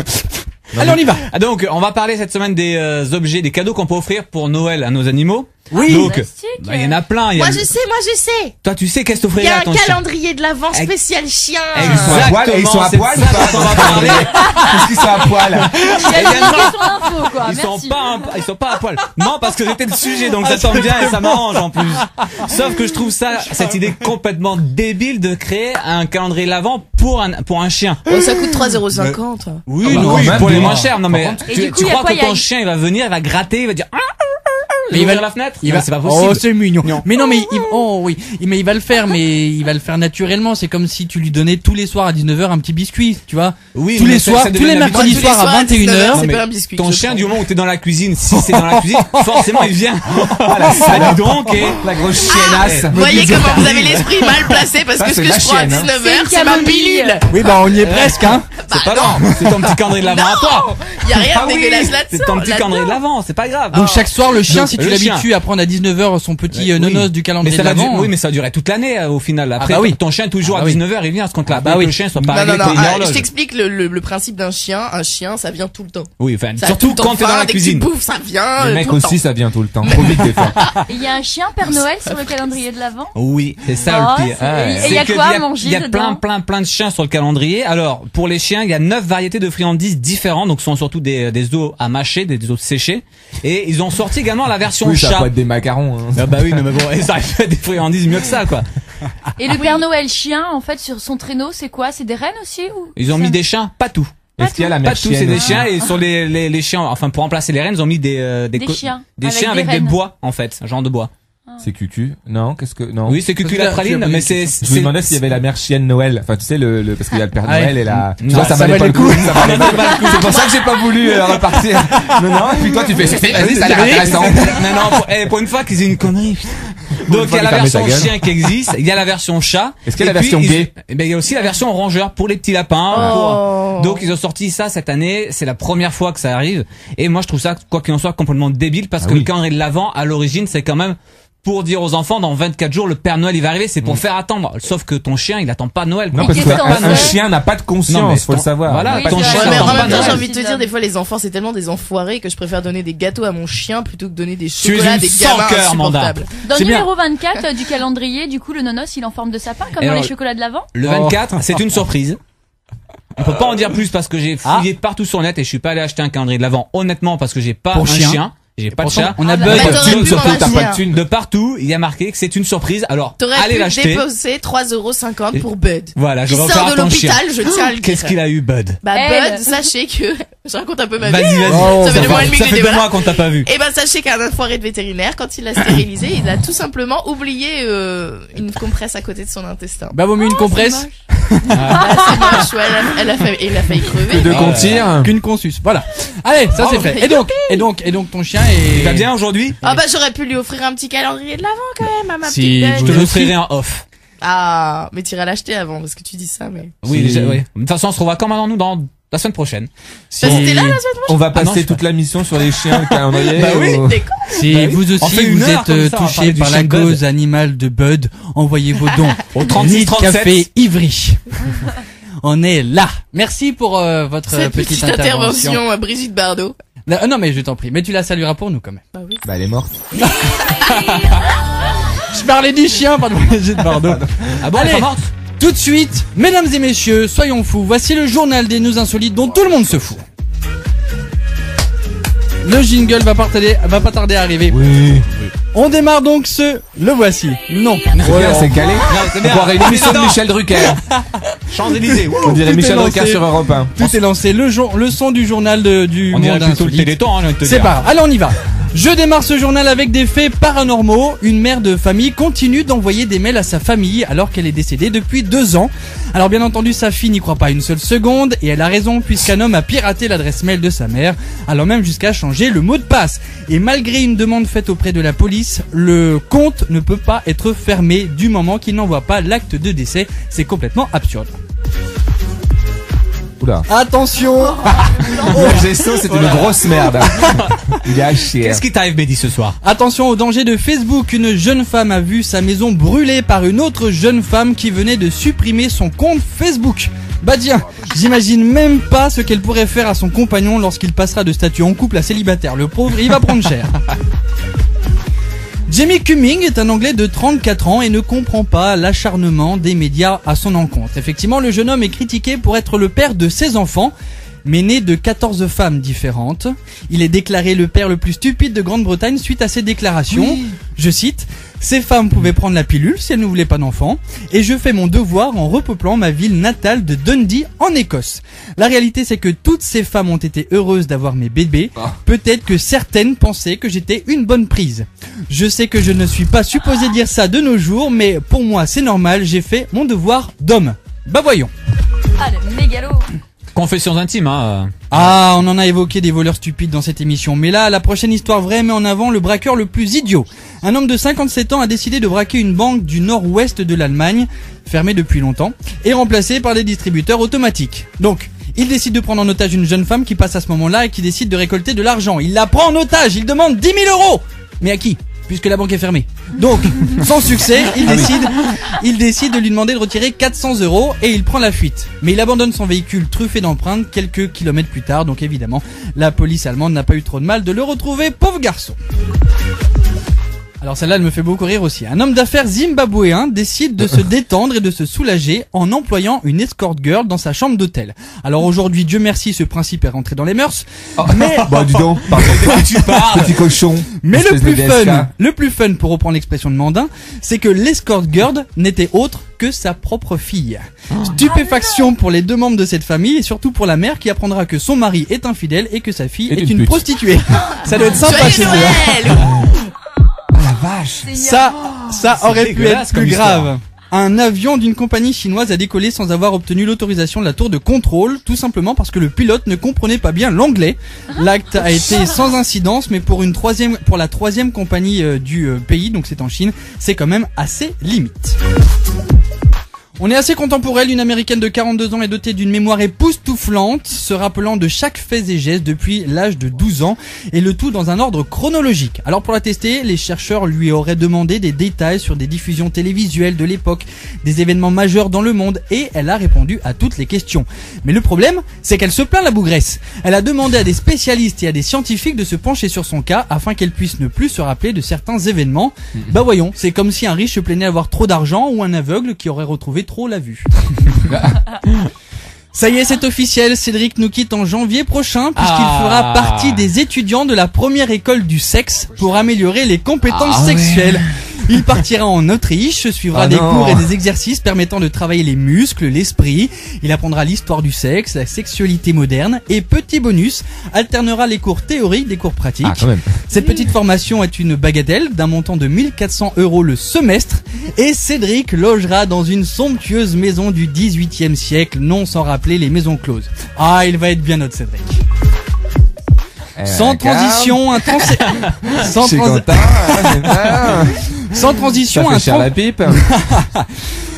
Allez, on y va. Ah, donc, on va parler cette semaine des objets, des cadeaux qu'on peut offrir pour Noël à nos animaux. Oui. Donc, Fantastique. il y en a plein. Il y a Moi le- je sais. Toi, tu sais qu'est-ce que Il y t'offrirais a à un ton chien. calendrier de l'Avent spécial chien. Exactement, Ils sont à c'est poil de ou ça pas dont on va parler. Est-ce qu'ils sont à poil? Il a divulgué son info, quoi. Ils sont Merci. ils sont pas à poil. Non, parce que c'était le sujet, donc ça tombe bien et ça m'arrange en plus. Sauf que je trouve cette idée complètement débile de créer un calendrier l'Avent pour un chien. Oh, ça coûte 3,50 €. Oui, Ah bah, non, quand Oui, même, pour les dis-moi. moins chers. Non mais Et tu du coup, il y a crois quoi, que il y a ton une- chien il va venir, il va gratter, il va dire Mais il il va va- la fenêtre. il va, C'est pas possible. Oh, c'est mignon. Mais non, mais mais il va le faire, mais il va le faire naturellement. C'est comme si tu lui donnais tous les soirs à 19h un petit biscuit, tu vois. Oui, tous mais les ça soirs, devient tous les une mercredis habitude. soirs à 21h. C'est mais pas un biscuit. Ton je chien, prends. du moment où t'es dans la cuisine, si c'est dans la cuisine, forcément il vient. Ah, dis donc, et... La grosse chiennasse. Vous voyez comment vous avez l'esprit mal placé parce Ça, que ce c'est que la je prends à chienne, hein. 19h, C'est c'est ma une pilule. camomille. Oui, bah, on y est presque, hein. C'est pas loin. C'est ton petit calendrier de l'Avent à toi. Il y a rien Ah de oui, dégueulasse là-dessus. C'est ton petit calendrier de l'Avent, c'est pas grave. Donc, chaque soir, le chien, Donc, si tu le l'habitues chien. à prendre à 19h son petit Oui. nonos du Mais calendrier ça de va l'Avent. oui, mais ça va durer toute l'année au final. Après, bah oui. ton chien toujours Ah à bah oui. 19h, il vient à ce compte-là. Ah bah Pour que oui. le chien soit pas Non, réglé non, comme non, une je horloge. t'explique le principe d'un chien. Un chien, ça vient tout le temps. Oui, enfin, Ça a surtout tout le temps quand t'es dans faim, la dès que cuisine. tu bouffes, ça vient. Les mecs tout le temps. aussi, ça vient tout le temps. Trop vite des fois. Et il y a un chien Père Noël sur le calendrier de l'Avent. Oui, c'est ça Oh, le pire. c'est- et il y a C'est que quoi à il manger Il y a dedans plein de chiens sur le calendrier. Alors, pour les chiens, il y a 9 variétés de friandises différentes. Donc, ce sont surtout des os à mâcher, des os séchés. Et ils ont sorti également la version Oui, ça chat. peut être des macarons. hein. Ah bah oui, non mais bon, et ça aurait pu être des friandises mieux que ça, quoi. Et le Père Noël chien, en fait, sur son traîneau, c'est quoi? C'est des rennes aussi ou Ils ont mis des chiens, pas tout. Est-ce qu'il y a la Pas mère tout, c'est chienne des aussi chiens. Et sur les chiens, enfin, pour remplacer les rennes, ils ont mis des chiens. Des Avec chiens des avec des rennes. bois, en fait. Un genre de bois. C'est Cucu. Non, qu'est-ce que, non. Oui, c'est Cucu la praline, tu as mais posé c'est, Je me demandais s'il y avait la mère chienne Noël. Enfin, tu sais, parce qu'il y a le Père Ah ouais. Noël et la, tu Non, vois, ça ça valait pas valait le le coup. coup. Ça valait pas le coup. C'est pour ça que j'ai pas voulu repartir. Non, et puis toi, tu fais, vas-y, ça a l'air intéressant. non, pour une fois qu'ils aient une connerie. Donc, il y a la Fermez version ta gueule. chien qui existe, il y a la version chat. Est-ce qu'il y a et la puis, version gay? Eh ben, il y a aussi la version rongeur pour les petits lapins. Oh. Donc, ils ont sorti ça cette année. C'est la première fois que ça arrive. Et moi, je trouve ça, quoi qu'il en soit, complètement débile parce Ah que oui. le calendrier de l'Avent, à l'origine, c'est quand même pour dire aux enfants, dans 24 jours, le Père Noël, il va arriver. C'est pour faire attendre. Sauf que ton chien, il attend pas Noël. Non, Et parce qu'est-ce qu'on qu'un fait chien n'a pas de Non, mais conscience, faut le ton- savoir. voilà, Oui, ton c'est chien vrai. Ouais, mais attend en pas même temps, Noël. j'ai envie de te dire, des fois, les enfants, c'est tellement des enfoirés que je préfère donner des gâteaux à mon chien plutôt que donner des Tu es chocolats à une des sans gamins cœur, Amanda. insupportables. Dans C'est le bien. numéro 24 du calendrier, du coup, le nonos, il est en forme de sapin, comme Et dans alors, les chocolats de l'Avent. Le 24, c'est une surprise. On peut pas en dire plus parce que j'ai fouillé partout sur le net et je suis pas allé acheter un calendrier de l'Avent honnêtement parce que j'ai pas Pour un chien. chien. J'ai pas de Pourtant, chat. on a Ah, Bud. bah, t'aurais pu Surtout m'en que t'as acheter pas un. de thune. De partout, il y a marqué que c'est une surprise. Alors, T'aurais allez pu l'acheter. déposer 3,50€ pour Bud. Voilà, je Il vais sort offrir de à ton chien. l'hôpital, je tiens à le dire. Qu'est-ce qu'il a eu, Bud? Bah Elle. Bud, sachez que je raconte un peu ma vie. Vas-y, vas-y. Oh, Ça fait 2 mois et demi Ça que fait j'étais 2 malade. mois qu'on t'a pas vu. Et ben sachez qu'un enfoiré de vétérinaire, quand il l'a stérilisé, il a tout simplement oublié une compresse à côté de son intestin. Bah, vaut mieux une compresse Ah, c'est moche, ouais, il a failli Que crever. de comptir. qu'une consus. Voilà. Allez, ça c'est Oh, fait. Et donc, ton chien Il va est... bien aujourd'hui? Ah bah j'aurais pu lui offrir un petit calendrier de l'avant quand même à ma Si petite Je bête. te l'offrirai en off. Ah, mais t'iras l'acheter avant parce que tu dis ça, mais. Oui, Si. déjà, oui. De toute façon, on se revoit quand maintenant, nous, dans la semaine prochaine. Bah, c'était là la semaine On va non, passer je toute la mission sur les chiens, le calendrier. Bah oui. ou- T'es con. Si Bah oui. vous On aussi fait une vous heure êtes comme ça, on va touché parler du par la chien de Bud. cause animale de Bud, envoyez vos dons Au 36 Nid 37. Café Ivry. On est là. Merci pour votre Cette petite petite intervention, Brigitte Bardot. Non mais je t'en prie, mais tu la salueras pour nous quand même. Bah oui. Bah, elle est morte. Je parlais du chien, pardon, j'ai de Bordeaux. Ah bon, Allez. elle est pas morte? Tout de suite, mesdames et messieurs, soyons fous, voici le journal des news insolites dont tout le monde se fout. Le jingle va pas tarder à arriver. Oui. On démarre donc le voici. Non. C'est bien, c'est calé. Non, c'est On bien. croirait une émission de Dedans. Michel Drucker. Champs-Élysées. On dirait Tout Michel est Drucker lancé. sur Europe 1. Tout est lancé, le son du journal du On dirait monde plutôt le insolite. Téléthon, hein, je viens de te C'est dire. pas grave. Allez, on y va. Je démarre ce journal avec des faits paranormaux. Une mère de famille continue d'envoyer des mails à sa famille alors qu'elle est décédée depuis 2 ans. Alors bien entendu, sa fille n'y croit pas une seule seconde et elle a raison puisqu'un homme a piraté l'adresse mail de sa mère, allant même jusqu'à changer le mot de passe. Et malgré une demande faite auprès de la police, le compte ne peut pas être fermé du moment qu'il n'envoie pas l'acte de décès. C'est complètement absurde. Oula. Attention. Le gesto, c'est une grosse merde. Il est à chier. Qu'est-ce qui t'arrive, Bédi, ce soir? Attention au danger de Facebook, une jeune femme a vu sa maison brûlée par une autre jeune femme qui venait de supprimer son compte Facebook. Bah tiens, j'imagine même pas ce qu'elle pourrait faire à son compagnon lorsqu'il passera de statut en couple à célibataire. Le pauvre, il va prendre cher. Jamie Cumming est un Anglais de 34 ans et ne comprend pas l'acharnement des médias à son encontre. Effectivement, le jeune homme est critiqué pour être le père de 16 enfants, mais né de 14 femmes différentes. Il est déclaré le père le plus stupide de Grande-Bretagne suite à ses déclarations. Je cite, « Ces femmes pouvaient prendre la pilule si elles ne voulaient pas d'enfants, et je fais mon devoir en repeuplant ma ville natale de Dundee en Écosse. La réalité c'est que toutes ces femmes ont été heureuses d'avoir mes bébés. Peut-être que certaines pensaient que j'étais une bonne prise. Je sais que je ne suis pas supposé dire ça de nos jours, mais pour moi c'est normal, j'ai fait mon devoir d'homme. » Bah voyons. Ah, le mégalo. Confessions intimes, hein. Ah, on en a évoqué des voleurs stupides dans cette émission, mais là, la prochaine histoire vraie met en avant le braqueur le plus idiot. Un homme de 57 ans a décidé de braquer une banque du nord-ouest de l'Allemagne, fermée depuis longtemps, et remplacée par des distributeurs automatiques. Donc, il décide de prendre en otage une jeune femme qui passe à ce moment-là et qui décide de récolter de l'argent. Il la prend en otage, il demande 10 000 €. Mais à qui ? Puisque la banque est fermée. Donc, sans succès, il décide de lui demander de retirer 400 € et il prend la fuite. Mais il abandonne son véhicule truffé d'empreintes quelques kilomètres plus tard, donc évidemment, la police allemande n'a pas eu trop de mal de le retrouver, pauvre garçon. Alors celle-là, elle me fait beaucoup rire aussi. Un homme d'affaires zimbabwéen décide de se détendre et de se soulager en employant une escort girl dans sa chambre d'hôtel. Alors aujourd'hui, Dieu merci, ce principe est rentré dans les mœurs. Mais Bah, dis donc, pardon. Tu parles. Petit cochon. Mais le Espèce de plus DSK. fun, pour reprendre l'expression de Mandin, c'est que l'escort girl n'était autre que sa propre fille. Stupéfaction pour les 2 membres de cette famille et surtout pour la mère qui apprendra que son mari est infidèle et que sa fille Et est une une pute. prostituée. Ça doit être sympa Joyeux chez eux. hein. Noël. Vache. Ça C'est aurait pu être dégueulasse comme plus histoire. grave. Un avion d'une compagnie chinoise a décollé sans avoir obtenu l'autorisation de la tour de contrôle, tout simplement parce que le pilote ne comprenait pas bien l'anglais. L'acte a été sans incidence, mais pour la troisième compagnie du pays, donc c'est en Chine, c'est quand même assez limite. On est assez content pour elle, une américaine de 42 ans est dotée d'une mémoire époustouflante, se rappelant de chaque fait et geste depuis l'âge de 12 ans, et le tout dans un ordre chronologique. Alors pour la tester, les chercheurs lui auraient demandé des détails sur des diffusions télévisuelles de l'époque, des événements majeurs dans le monde, et elle a répondu à toutes les questions. Mais le problème, c'est qu'elle se plaint la bougresse. Elle a demandé à des spécialistes et à des scientifiques de se pencher sur son cas, afin qu'elle puisse ne plus se rappeler de certains événements. Bah voyons, c'est comme si un riche se plaignait d'avoir trop d'argent, ou un aveugle qui aurait retrouvé trop la vue. Ça y est, c'est officiel, Cédric nous quitte en janvier prochain puisqu'il Ah. fera partie des étudiants de la première école du sexe pour améliorer les compétences Ah ouais. sexuelles. Il partira en Autriche, suivra Ah des non. cours et des exercices permettant de travailler les muscles, l'esprit. Il apprendra l'histoire du sexe, la sexualité moderne et petit bonus, alternera les cours théoriques des cours pratiques. Ah, quand même. Cette petite formation est une bagatelle d'un montant de 1400 € le semestre et Cédric logera dans une somptueuse maison du 18e siècle, non sans rappeler les maisons closes. Ah, il va être bien notre Cédric. Sans transition, sans, Je suis trans- content. sans transition, Ça fait cher la pipe.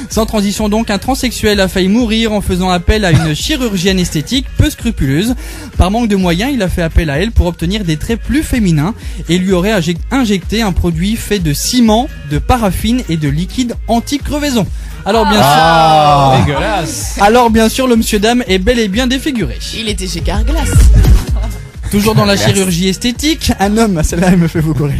Sans transition donc, un transsexuel a failli mourir en faisant appel à une chirurgienne esthétique peu scrupuleuse. Par manque de moyens, il a fait appel à elle pour obtenir des traits plus féminins et lui aurait injecté un produit fait de ciment, de paraffine et de liquide anti-crevaison. Alors bien sûr, le monsieur dame est bel et bien défiguré. Il était chez Carglass. Toujours dans la chirurgie esthétique, un homme, celle-là elle me fait beaucoup rire.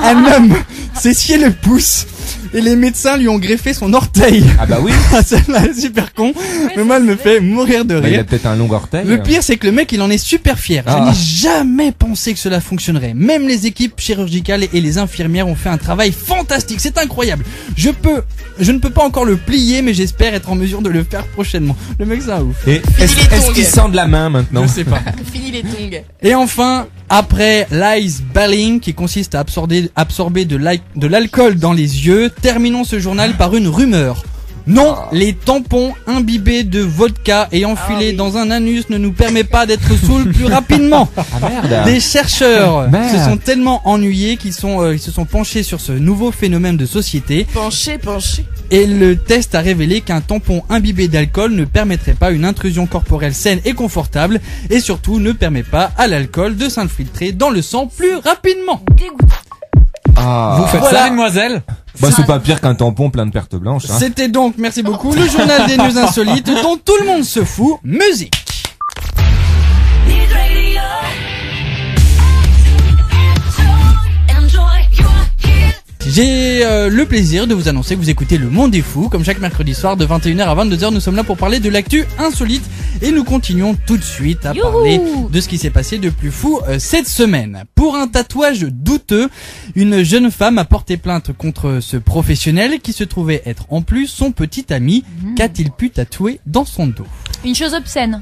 Un homme s'est scié le pouce et les médecins lui ont greffé son orteil. Ah bah oui. Ah, celle-là est super con, mais moi elle me fait mourir de Bah, il rire. a peut-être un long orteil. Le pire c'est que le mec il en est super fier. Je Ah. n'ai jamais pensé que cela fonctionnerait. Même les équipes chirurgicales et les infirmières ont fait un travail fantastique. C'est incroyable. Je ne peux pas encore le plier, mais j'espère être en mesure de le faire prochainement. Le mec c'est un ouf. Et est-ce les tongs. qu'il sent de la main maintenant? Je sais pas. Fini les tongs. Et enfin, après l'ice balling qui consiste à absorber de l'alcool dans les yeux, terminons ce journal par une rumeur. Non, les tampons imbibés de vodka et enfilés dans un anus ne nous permet pas d'être saouls plus rapidement. Ah merde. Des chercheurs Merde. se sont tellement ennuyés qu'ils se sont penchés sur ce nouveau phénomène de société Penché. et le test a révélé qu'un tampon imbibé d'alcool ne permettrait pas une intrusion corporelle saine et confortable et surtout ne permet pas à l'alcool de s'infiltrer dans le sang plus rapidement. Ah. Vous faites Voilà. ça, mademoiselle? Bah, c'est pas pire qu'un tampon plein de pertes blanches, hein. C'était donc, merci beaucoup, le journal des news insolites dont tout le monde se fout, musique. J'ai le plaisir de vous annoncer que vous écoutez Le Monde est Fou. Comme chaque mercredi soir de 21h à 22h, nous sommes là pour parler de l'actu insolite. Et nous continuons tout de suite à parler de ce qui s'est passé de plus fou cette semaine. Pour un tatouage douteux, une jeune femme a porté plainte contre ce professionnel qui se trouvait être en plus son petit ami. Qu'a-t-il pu tatouer dans son dos? Une chose obscène.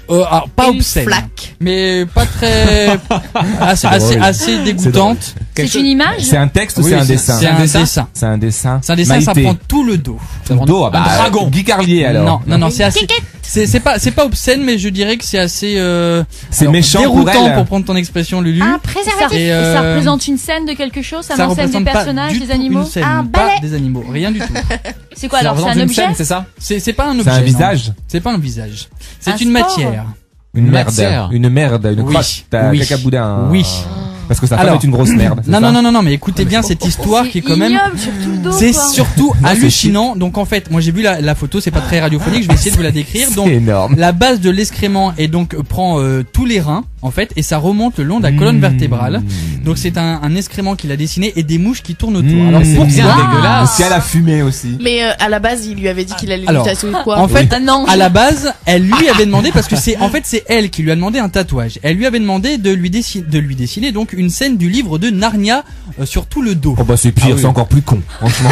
Alors, pas Une obscène, flaque. mais pas très... assez dégoûtante. C'est une image. C'est un texte ou Oui, c'est un c'est- dessin? C'est un dessin. C'est un dessin. C'est un dessin, ça Maïté. prend tout le dos. Tout le dos, ah bah, Un dragon. Guy Carlier, alors. Non, c'est assez. C'est pas obscène, mais je dirais que c'est assez. C'est alors, méchant pour déroutant elle. pour prendre ton expression, Lulu. Un préservatif. Et, Et ça représente une scène de quelque chose. Ça enseigne des représente pas personnages, du des tout animaux. une scène, Un pas balai. des animaux, rien du tout. C'est quoi Ça alors? C'est représente un une objet. scène, c'est ça? C'est pas un objet. C'est un non. visage. C'est pas un visage. C'est Un une sport. matière. Une Matière. merde. Une merde. Une Oui. crotte. T'as Oui. cacaboudin. Oui. Parce que sa femme Alors. est une grosse merde. c'est Non, ça non, mais écoutez bien cette histoire qui est quand même. ignoble sur tout le dos. C'est quoi. surtout c'est hallucinant. Donc en fait, moi j'ai vu la photo, c'est pas très radiophonique, je vais essayer de vous la décrire. Donc C'est énorme. la base de l'excrément est donc prend tous les reins en fait et ça remonte le long de la colonne vertébrale. Donc c'est un excrément qu'il a dessiné et des mouches qui tournent autour. Alors C'est pour bien ça, dégueulasse. Parce qu'elle a fumé aussi. Mais à la base, il lui avait dit qu'il allait Alors, lui tatouer quoi? en fait, Un ange. à la base, elle lui avait demandé parce que c'est elle qui lui a demandé un tatouage. Elle lui avait demandé de lui dessiner donc une scène du livre de Narnia sur tout le dos. Oh bah c'est pire, Ah oui. c'est encore plus con, franchement.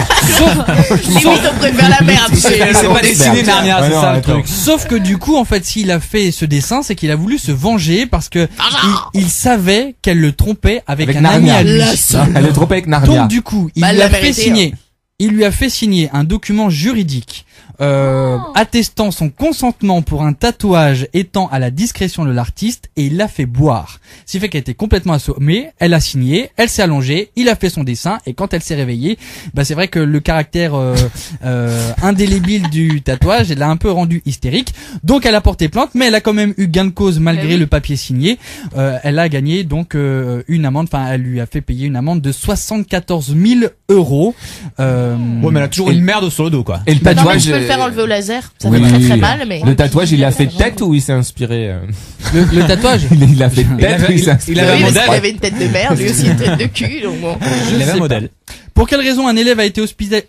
Limite, on préfère la merde. Il s'est pas dessiné Narnia, Ouais, c'est non, ça le attends. truc. Sauf que du coup, en fait, s'il a fait ce dessin, c'est qu'il a voulu se venger parce que il savait qu'elle le trompait avec Avec un ami Narnia. à lui. Elle est trompée avec Narnia. Donc du coup, Bah, elle l'a mérité, il lui a fait signer un document juridique attestant son consentement pour un tatouage étant à la discrétion de l'artiste et il l'a fait boire. Ce qui fait qu'elle était complètement assommée, elle a signé, elle s'est allongée, il a fait son dessin et quand elle s'est réveillée, bah c'est vrai que le caractère indélébile du tatouage, elle l'a un peu rendu hystérique. Donc elle a porté plainte, mais elle a quand même eu gain de cause malgré le papier signé. Elle a gagné donc une amende, enfin elle lui a fait payer une amende de 74 000 €. Ouais, mais elle a toujours une merde sur le dos, quoi. Et le Non, mais tatouage. tu peux le faire enlever au laser. Ça Oui. fait très très mal, mais. Le tatouage, il l'a fait de tête ou il s'est inspiré Le tatouage. Il l'a fait de tête ou il s'est il inspiré avait un Oui, parce modèle. qu'il avait une tête de merde, lui aussi une tête de cul, donc bon. Il avait un modèle. Pour quelle raison un élève a été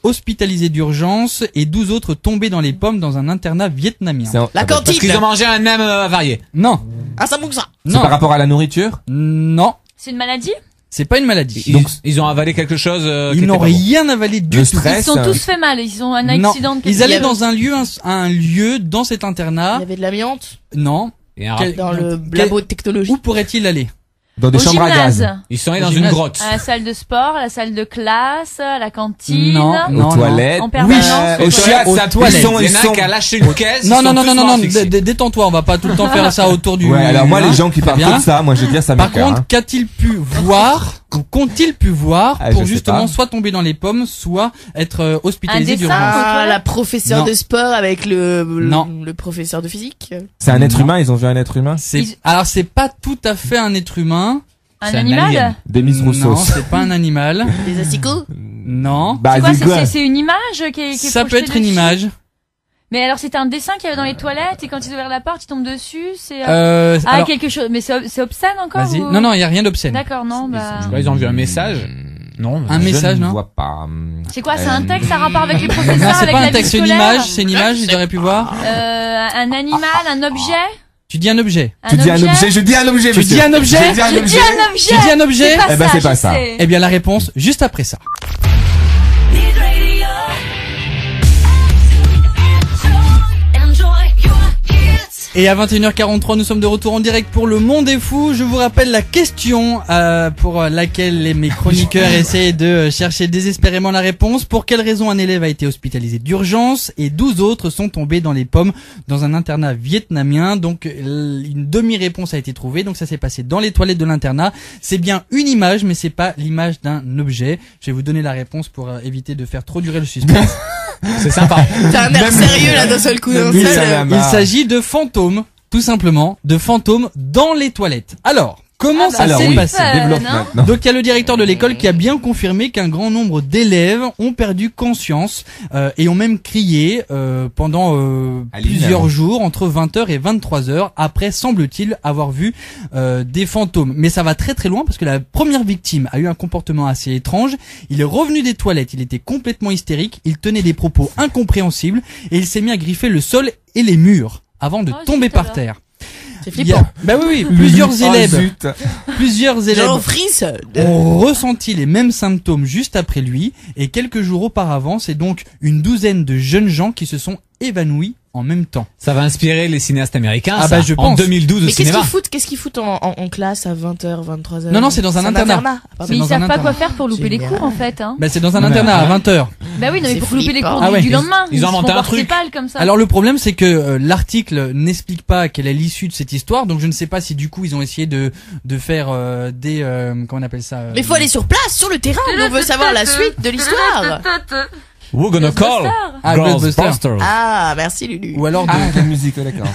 hospitalisé d'urgence et 12 autres tombés dans les pommes dans un internat vietnamien? La Parce qu'ils cantine. ont mangé un nem varié. Non. Un samoussa. C'est Non. par rapport à la nourriture? Non. C'est une maladie? C'est pas une maladie. Ils ont avalé quelque chose qui Ils était n'ont pas bon. rien avalé du Le tout. stress. Ils sont tous fait mal. Ils ont un Non. accident de quelque Ils allaient Il y avait- dans un lieu dans cet Il internat. y avait de l'amiante Non. Et un Quel- dans le Quel- labo de technologie. Où pourrait-il aller? Dans des Au chambres à gymnase, gaz. Ils sont allés Au dans une gymnase. grotte. à la salle de sport, à la salle de classe, à la cantine. Non. Aux toilettes. En permanence. Aux chiottes. Aux toilettes. Il y en a un qui a lâché une caisse. Non, ils non, sont non, tous non, non, morts non, asphyxiés. détends-toi, on va pas tout le temps faire ça autour du... Ouais, alors moi, hein, les gens qui très parlent bien. que de ça, moi, je veux dire, ça Par m'écoeure, contre, hein. qu'a-t-il pu voir, ou qu'ont-ils pu voir Ah, pour je sais justement pas. soit tomber dans les pommes, soit être hospitalisé Un dessin. d'urgence? Ah, toilettes. la professeure Non. de sport avec Non. le professeur de physique. C'est un être Non. humain, ils ont vu un être humain? Alors c'est pas tout à fait un être humain. Un C'est un animal? alien. Des Miss Non, Rousseau. c'est pas un animal. Des asticots. Non. Bah, C'est quoi? des gars. C'est une image qui est Ça peut projetée être une dessus. image. Mais alors c'était un dessin qu'il y avait dans les toilettes et quand ils ouvrent la porte, ils tombent dessus. C'est Alors, quelque chose. Mais c'est obscène encore. vas-y. ou- Non, non, il y a rien d'obscène. D'accord, non. Bah. Je sais pas, ils ont vu un message. Non. Un message, Je ne non? vois pas. C'est quoi? C'est un texte, ça a rapport avec les professeurs, Non, c'est avec pas la un vie texte, c'est une scolaire image. C'est une image, ils auraient pu voir. Un animal, un objet. Tu dis un objet. Tu dis un objet, je dis un objet, Tu monsieur. dis un objet? Je dis un J'ai objet. dit un objet. Tu dis un objet? Eh ben, c'est je pas ça. sais. Eh bien, la réponse, juste après ça. Et à 21h43, nous sommes de retour en direct pour Le Monde est Fou. Je vous rappelle la question pour laquelle mes chroniqueurs essaient de chercher désespérément la réponse. Pour quelle raison un élève a été hospitalisé d'urgence et 12 autres sont tombés dans les pommes dans un internat vietnamien? Donc une demi-réponse a été trouvée. Donc ça s'est passé dans les toilettes de l'internat. C'est bien une image, mais c'est pas l'image d'un objet. Je vais vous donner la réponse pour éviter de faire trop durer le suspense. C'est sympa. T'as un air sérieux là d'un seul coup. d'un Oui, seul, ça va. Il s'agit de fantômes, tout simplement, de fantômes dans les toilettes. Alors, comment ça Alors s'est oui, passé? développe non. maintenant. Donc il y a le directeur de l'école qui a bien confirmé qu'un grand nombre d'élèves ont perdu conscience et ont même crié pendant Aline. plusieurs jours entre 20h et 23h après, semble-t-il, avoir vu des fantômes. Mais ça va très très loin parce que la première victime a eu un comportement assez étrange. Il est revenu des toilettes, il était complètement hystérique, il tenait des propos incompréhensibles et il s'est mis à griffer le sol et les murs avant de Oh, tomber zut, par alors. terre. C'est Il y a- flippant. Bah oui, plusieurs Oh, élèves, zut. plusieurs élèves Genre frissonne. ont ressenti les mêmes symptômes juste après lui et quelques jours auparavant, c'est donc une douzaine de jeunes gens qui se sont évanouis en même temps. Ça va inspirer les cinéastes américains. Ah ça. bah, je En pense. 2012 au Mais cinéma. qu'est-ce qu'ils foutent en classe à 20h, 23h? Non, c'est dans un internat. Ah, pardon. Mais ils dans savent un pas internat. quoi faire pour louper les Génial. cours en fait. Hein. Bah c'est dans un Ouais, internat à ouais. 20h. Bah oui, non, mais C'est pour louper les flippant. cours Ah ouais. du lendemain. Ils ont se inventé font un porter truc. pâle comme ça. Alors le problème c'est que l'article n'explique pas quelle est l'issue de cette histoire, donc je ne sais pas si du coup ils ont essayé de faire des comment on appelle ça Mais faut aller sur place, sur le terrain. On veut savoir la suite de l'histoire. We're gonna call Ah, Ghostbusters. Ghostbusters. Ah, merci Lulu. ou alors de, Ah, la musique, d'accord.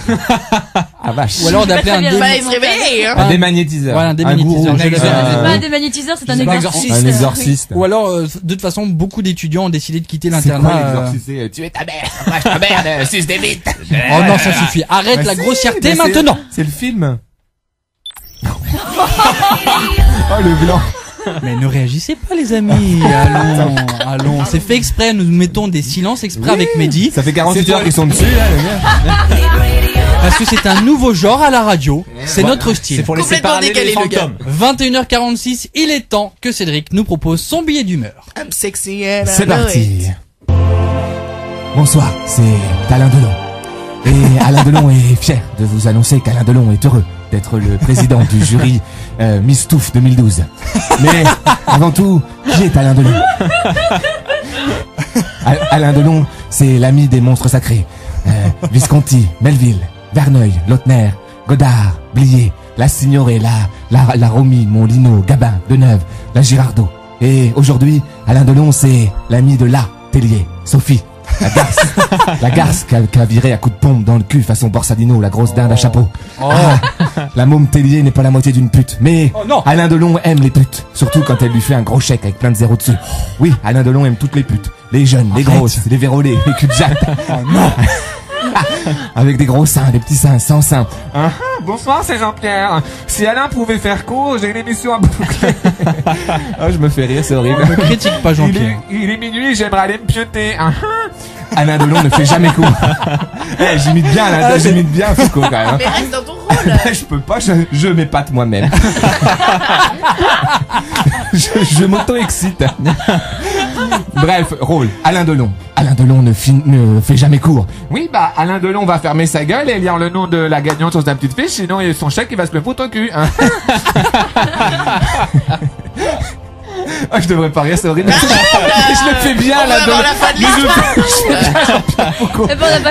Ah, vache. ou alors d'appeler un Très bien. Fallait se réveiller, hein. Un démagnétiseur. Voilà, un démagnétiseur. gourou, Je l'avais Euh, Pas un démagnétiseur, c'est un c'est pas exorciste. Un exorciste. ou alors de toute façon beaucoup d'étudiants ont décidé de quitter C'est quoi l'internat. l'exorciste? C'est, tu es ta mère, approche ta mère, suce des vites. Oh non, ça suffit. Arrête la grossièreté maintenant. C'est le film. Oh, le blanc. Mais ne réagissez pas les amis. Allons. C'est fait exprès. Nous mettons des silences exprès avec Mehdi. Ça fait 48 C'est heures toi. qu'ils sont dessus, là, le gars. Parce que c'est un nouveau genre à la radio. C'est notre C'est style. pour laisser Complètement parler décalé, les le gars. fantômes. 21h46, il est temps que Cédric nous propose son billet d'humeur. I'm sexy and C'est I know parti. it. Bonsoir, c'est Alain Delon. Et Alain Delon est fier de vous annoncer qu'Alain Delon est heureux d'être le président du jury Miss Touffe 2012. Mais avant tout, qui est Alain Delon? Alain Delon, c'est l'ami des monstres sacrés. Visconti, Melville, Verneuil, Lautner, Godard, Blier, la Signorella, la Romy, Monlino, Gabin, Deneuve, la Girardot. Et aujourd'hui, Alain Delon, c'est l'ami de la Tellier, Sophie. La garce qu'a viré à coups de pompe dans le cul façon Borsalino, la grosse dinde à chapeau. Ah, la môme Tellier n'est pas la moitié d'une pute, mais non. Alain Delon aime les putes, surtout quand elle lui fait un gros chèque avec plein de zéros dessus. Oui, Alain Delon aime toutes les putes, les jeunes, les grosses, les vérolées, les cul de jatte. Avec des gros seins, des petits seins, sans seins. Bonsoir, c'est Jean-Pierre. Si Alain pouvait faire court, j'ai une émission à boucler. Ah, je me fais rire, c'est horrible. Ne critique pas Jean-Pierre. Il est minuit, j'aimerais aller me pioter. Alain Delon ne fait jamais court. J'imite bien Alain, j'imite bien Foucault quand même. Mais reste dans ton rôle. Je peux pas, je m'épate moi-même. je m'auto-excite. Bref, rôle. Alain Delon. Alain Delon ne fait jamais court. Oui, bah, Alain Delon va fermer sa gueule et lire le nom de la gagnante sur sa petite fiche, sinon son chèque, il va se le foutre au cul. Je devrais pas rire, c'est horrible. Je le fais bien, Alain Delon.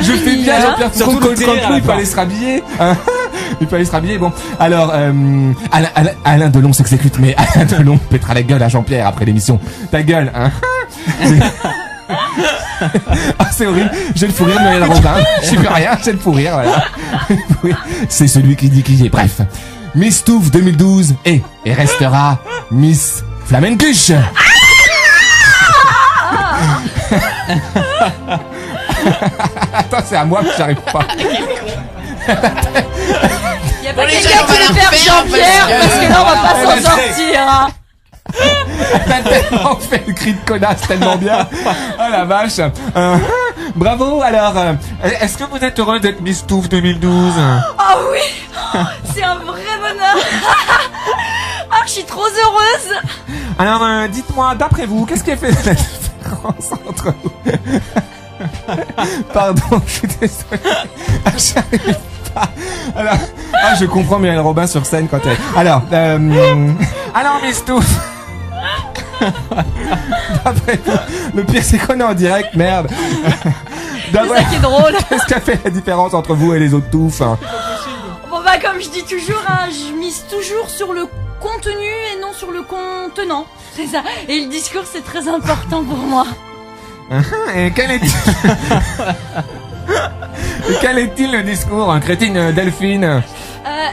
Je fais bien Jean-Pierre Foucault quand il peut aller se rhabiller. Il peut aller se rhabiller. Bon, alors, Alain Delon s'exécute, mais Alain Delon pètera la gueule à Jean-Pierre après l'émission. Ta gueule, hein. C'est horrible. J'ai le fou rire de Muriel Robin. Je suis plus rien, j'ai le fou rire, voilà. C'est celui qui dit qui est. Bref. Miss Touffe 2012 est et restera Miss Flamencuche. Attends, c'est à moi que j'arrive pas. Y'a pas quelqu'un qui veut faire Jean-Pierre parce que là on va pas s'en sortir. Hein. T'as tellement fait le cri de connasse tellement bien. Oh la vache. Bravo. Alors, est-ce que vous êtes heureux d'être Miss Touffe 2012? Oh oui, c'est un vrai bonheur. Ah, je suis trop heureuse. Alors, dites-moi, d'après vous, qu'est-ce qui a fait la différence entre vous? Pardon, je suis désolé. J'arrive pas. Alors, je comprends Muriel Robin sur scène quand elle... Alors, Miss Touffe. D'après vous, le pire c'est qu'on est en direct, merde. C'est ça qui est drôle. Qu'est-ce qui a fait la différence entre vous et les autres touffes? Bon bah comme je dis toujours, hein, je mise toujours sur le contenu et non sur le contenant. C'est ça. Et le discours c'est très important pour moi. Et quel est-il quel est-il le discours, crétine Delphine?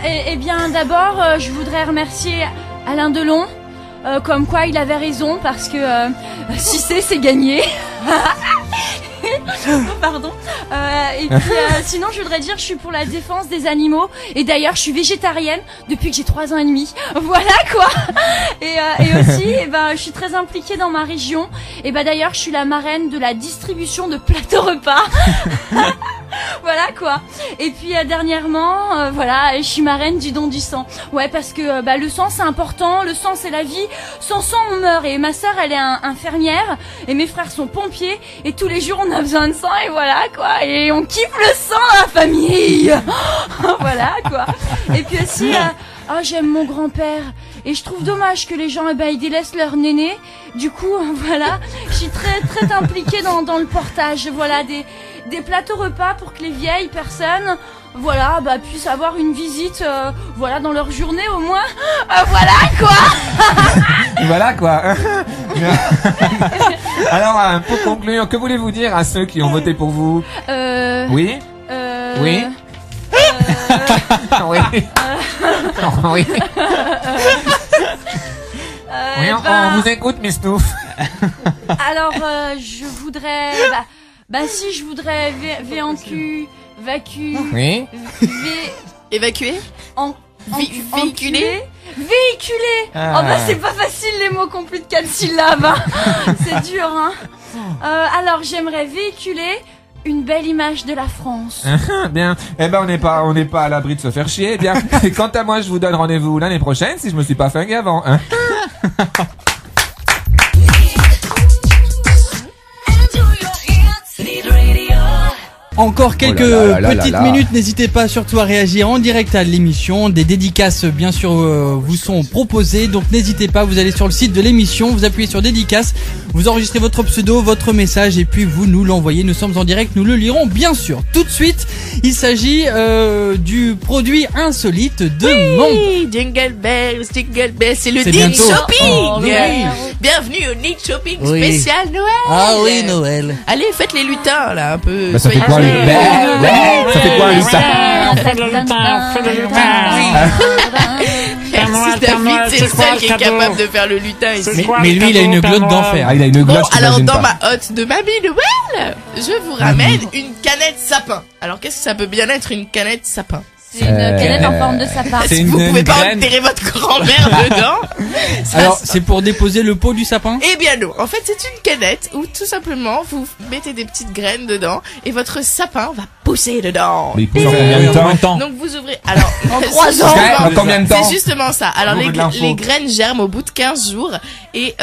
Eh bien d'abord, je voudrais remercier Alain Delon. Comme quoi il avait raison parce que si c'est gagné. Pardon. Et puis sinon je voudrais dire je suis pour la défense des animaux et d'ailleurs je suis végétarienne depuis que j'ai 3 ans et demi. Voilà quoi. Et aussi je suis très impliquée dans ma région et d'ailleurs je suis la marraine de la distribution de plateaux repas. Voilà quoi. Et puis dernièrement, je suis marraine du don du sang. Ouais, parce que le sang c'est important, le sang c'est la vie. Sans sang on meurt. Et ma sœur elle est infirmière et mes frères sont pompiers et tous les jours on a besoin de sang et voilà quoi. Et on kiffe le sang dans la famille. Voilà quoi. Et puis aussi, j'aime mon grand-père. Et je trouve dommage que les gens ils délaissent leur néné. Du coup, voilà, je suis très très impliquée dans le portage. Voilà des plateaux repas pour que les vieilles personnes puissent avoir une visite dans leur journée au moins. Voilà quoi. Voilà quoi. Alors pour conclure, que voulez-vous dire à ceux qui ont voté pour vous? Oui. Oui. Oui. Oui. Oui, on vous écoute, Miss Touffe. Alors, je voudrais... si, je voudrais Oui. Évacuer. Véhiculer. Véhiculer. C'est pas facile les mots qui ont plus de 4 syllabes. Hein. C'est dur, hein. Alors, j'aimerais véhiculer une belle image de la France. Bien. On n'est pas à l'abri de se faire chier. Bien. Et quant à moi, je vous donne rendez-vous l'année prochaine si je me suis pas flingué avant. Hein. Encore quelques petites minutes, n'hésitez pas surtout à réagir en direct à l'émission. Des dédicaces bien sûr vous sont proposées, donc n'hésitez pas, vous allez sur le site de l'émission, vous appuyez sur dédicace, vous enregistrez votre pseudo, votre message et puis vous nous l'envoyez, nous sommes en direct, nous le lirons bien sûr. Tout de suite, il s'agit du produit insolite de Mon... Jingle bells, c'est le C'est Nick bientôt. Shopping. Oh, oui. Bienvenue au Nick Shopping Oui. spécial Noël. Ah oui, Noël. Allez, faites les lutins là un peu. Ça fait quoi Soyez- Ça fait quoi un lutin? David, c'est le seul qui est capable de faire le lutin ici. Mais lui, il a une glotte d'enfer. Ah, il a une Bon, glotte, je alors t'imagine dans pas. ma hotte de Mamie Noël, je vous ramène une canette sapin. Alors qu'est-ce que ça peut bien être une canette sapin? C'est une canette en forme de sapin. C'est Vous une pouvez pas graine. enterrer votre grand-mère dedans. Ça Alors, c'est pour déposer le pot du sapin? Eh bien non, en fait c'est une canette où tout simplement vous mettez des petites graines dedans et votre sapin va pousser dedans. Mais il pousse en Combien combien de temps? Donc vous ouvrez, alors en 3 ans. En combien de temps? C'est justement ça. Alors On veut de l'info. les graines germent au bout de 15 jours et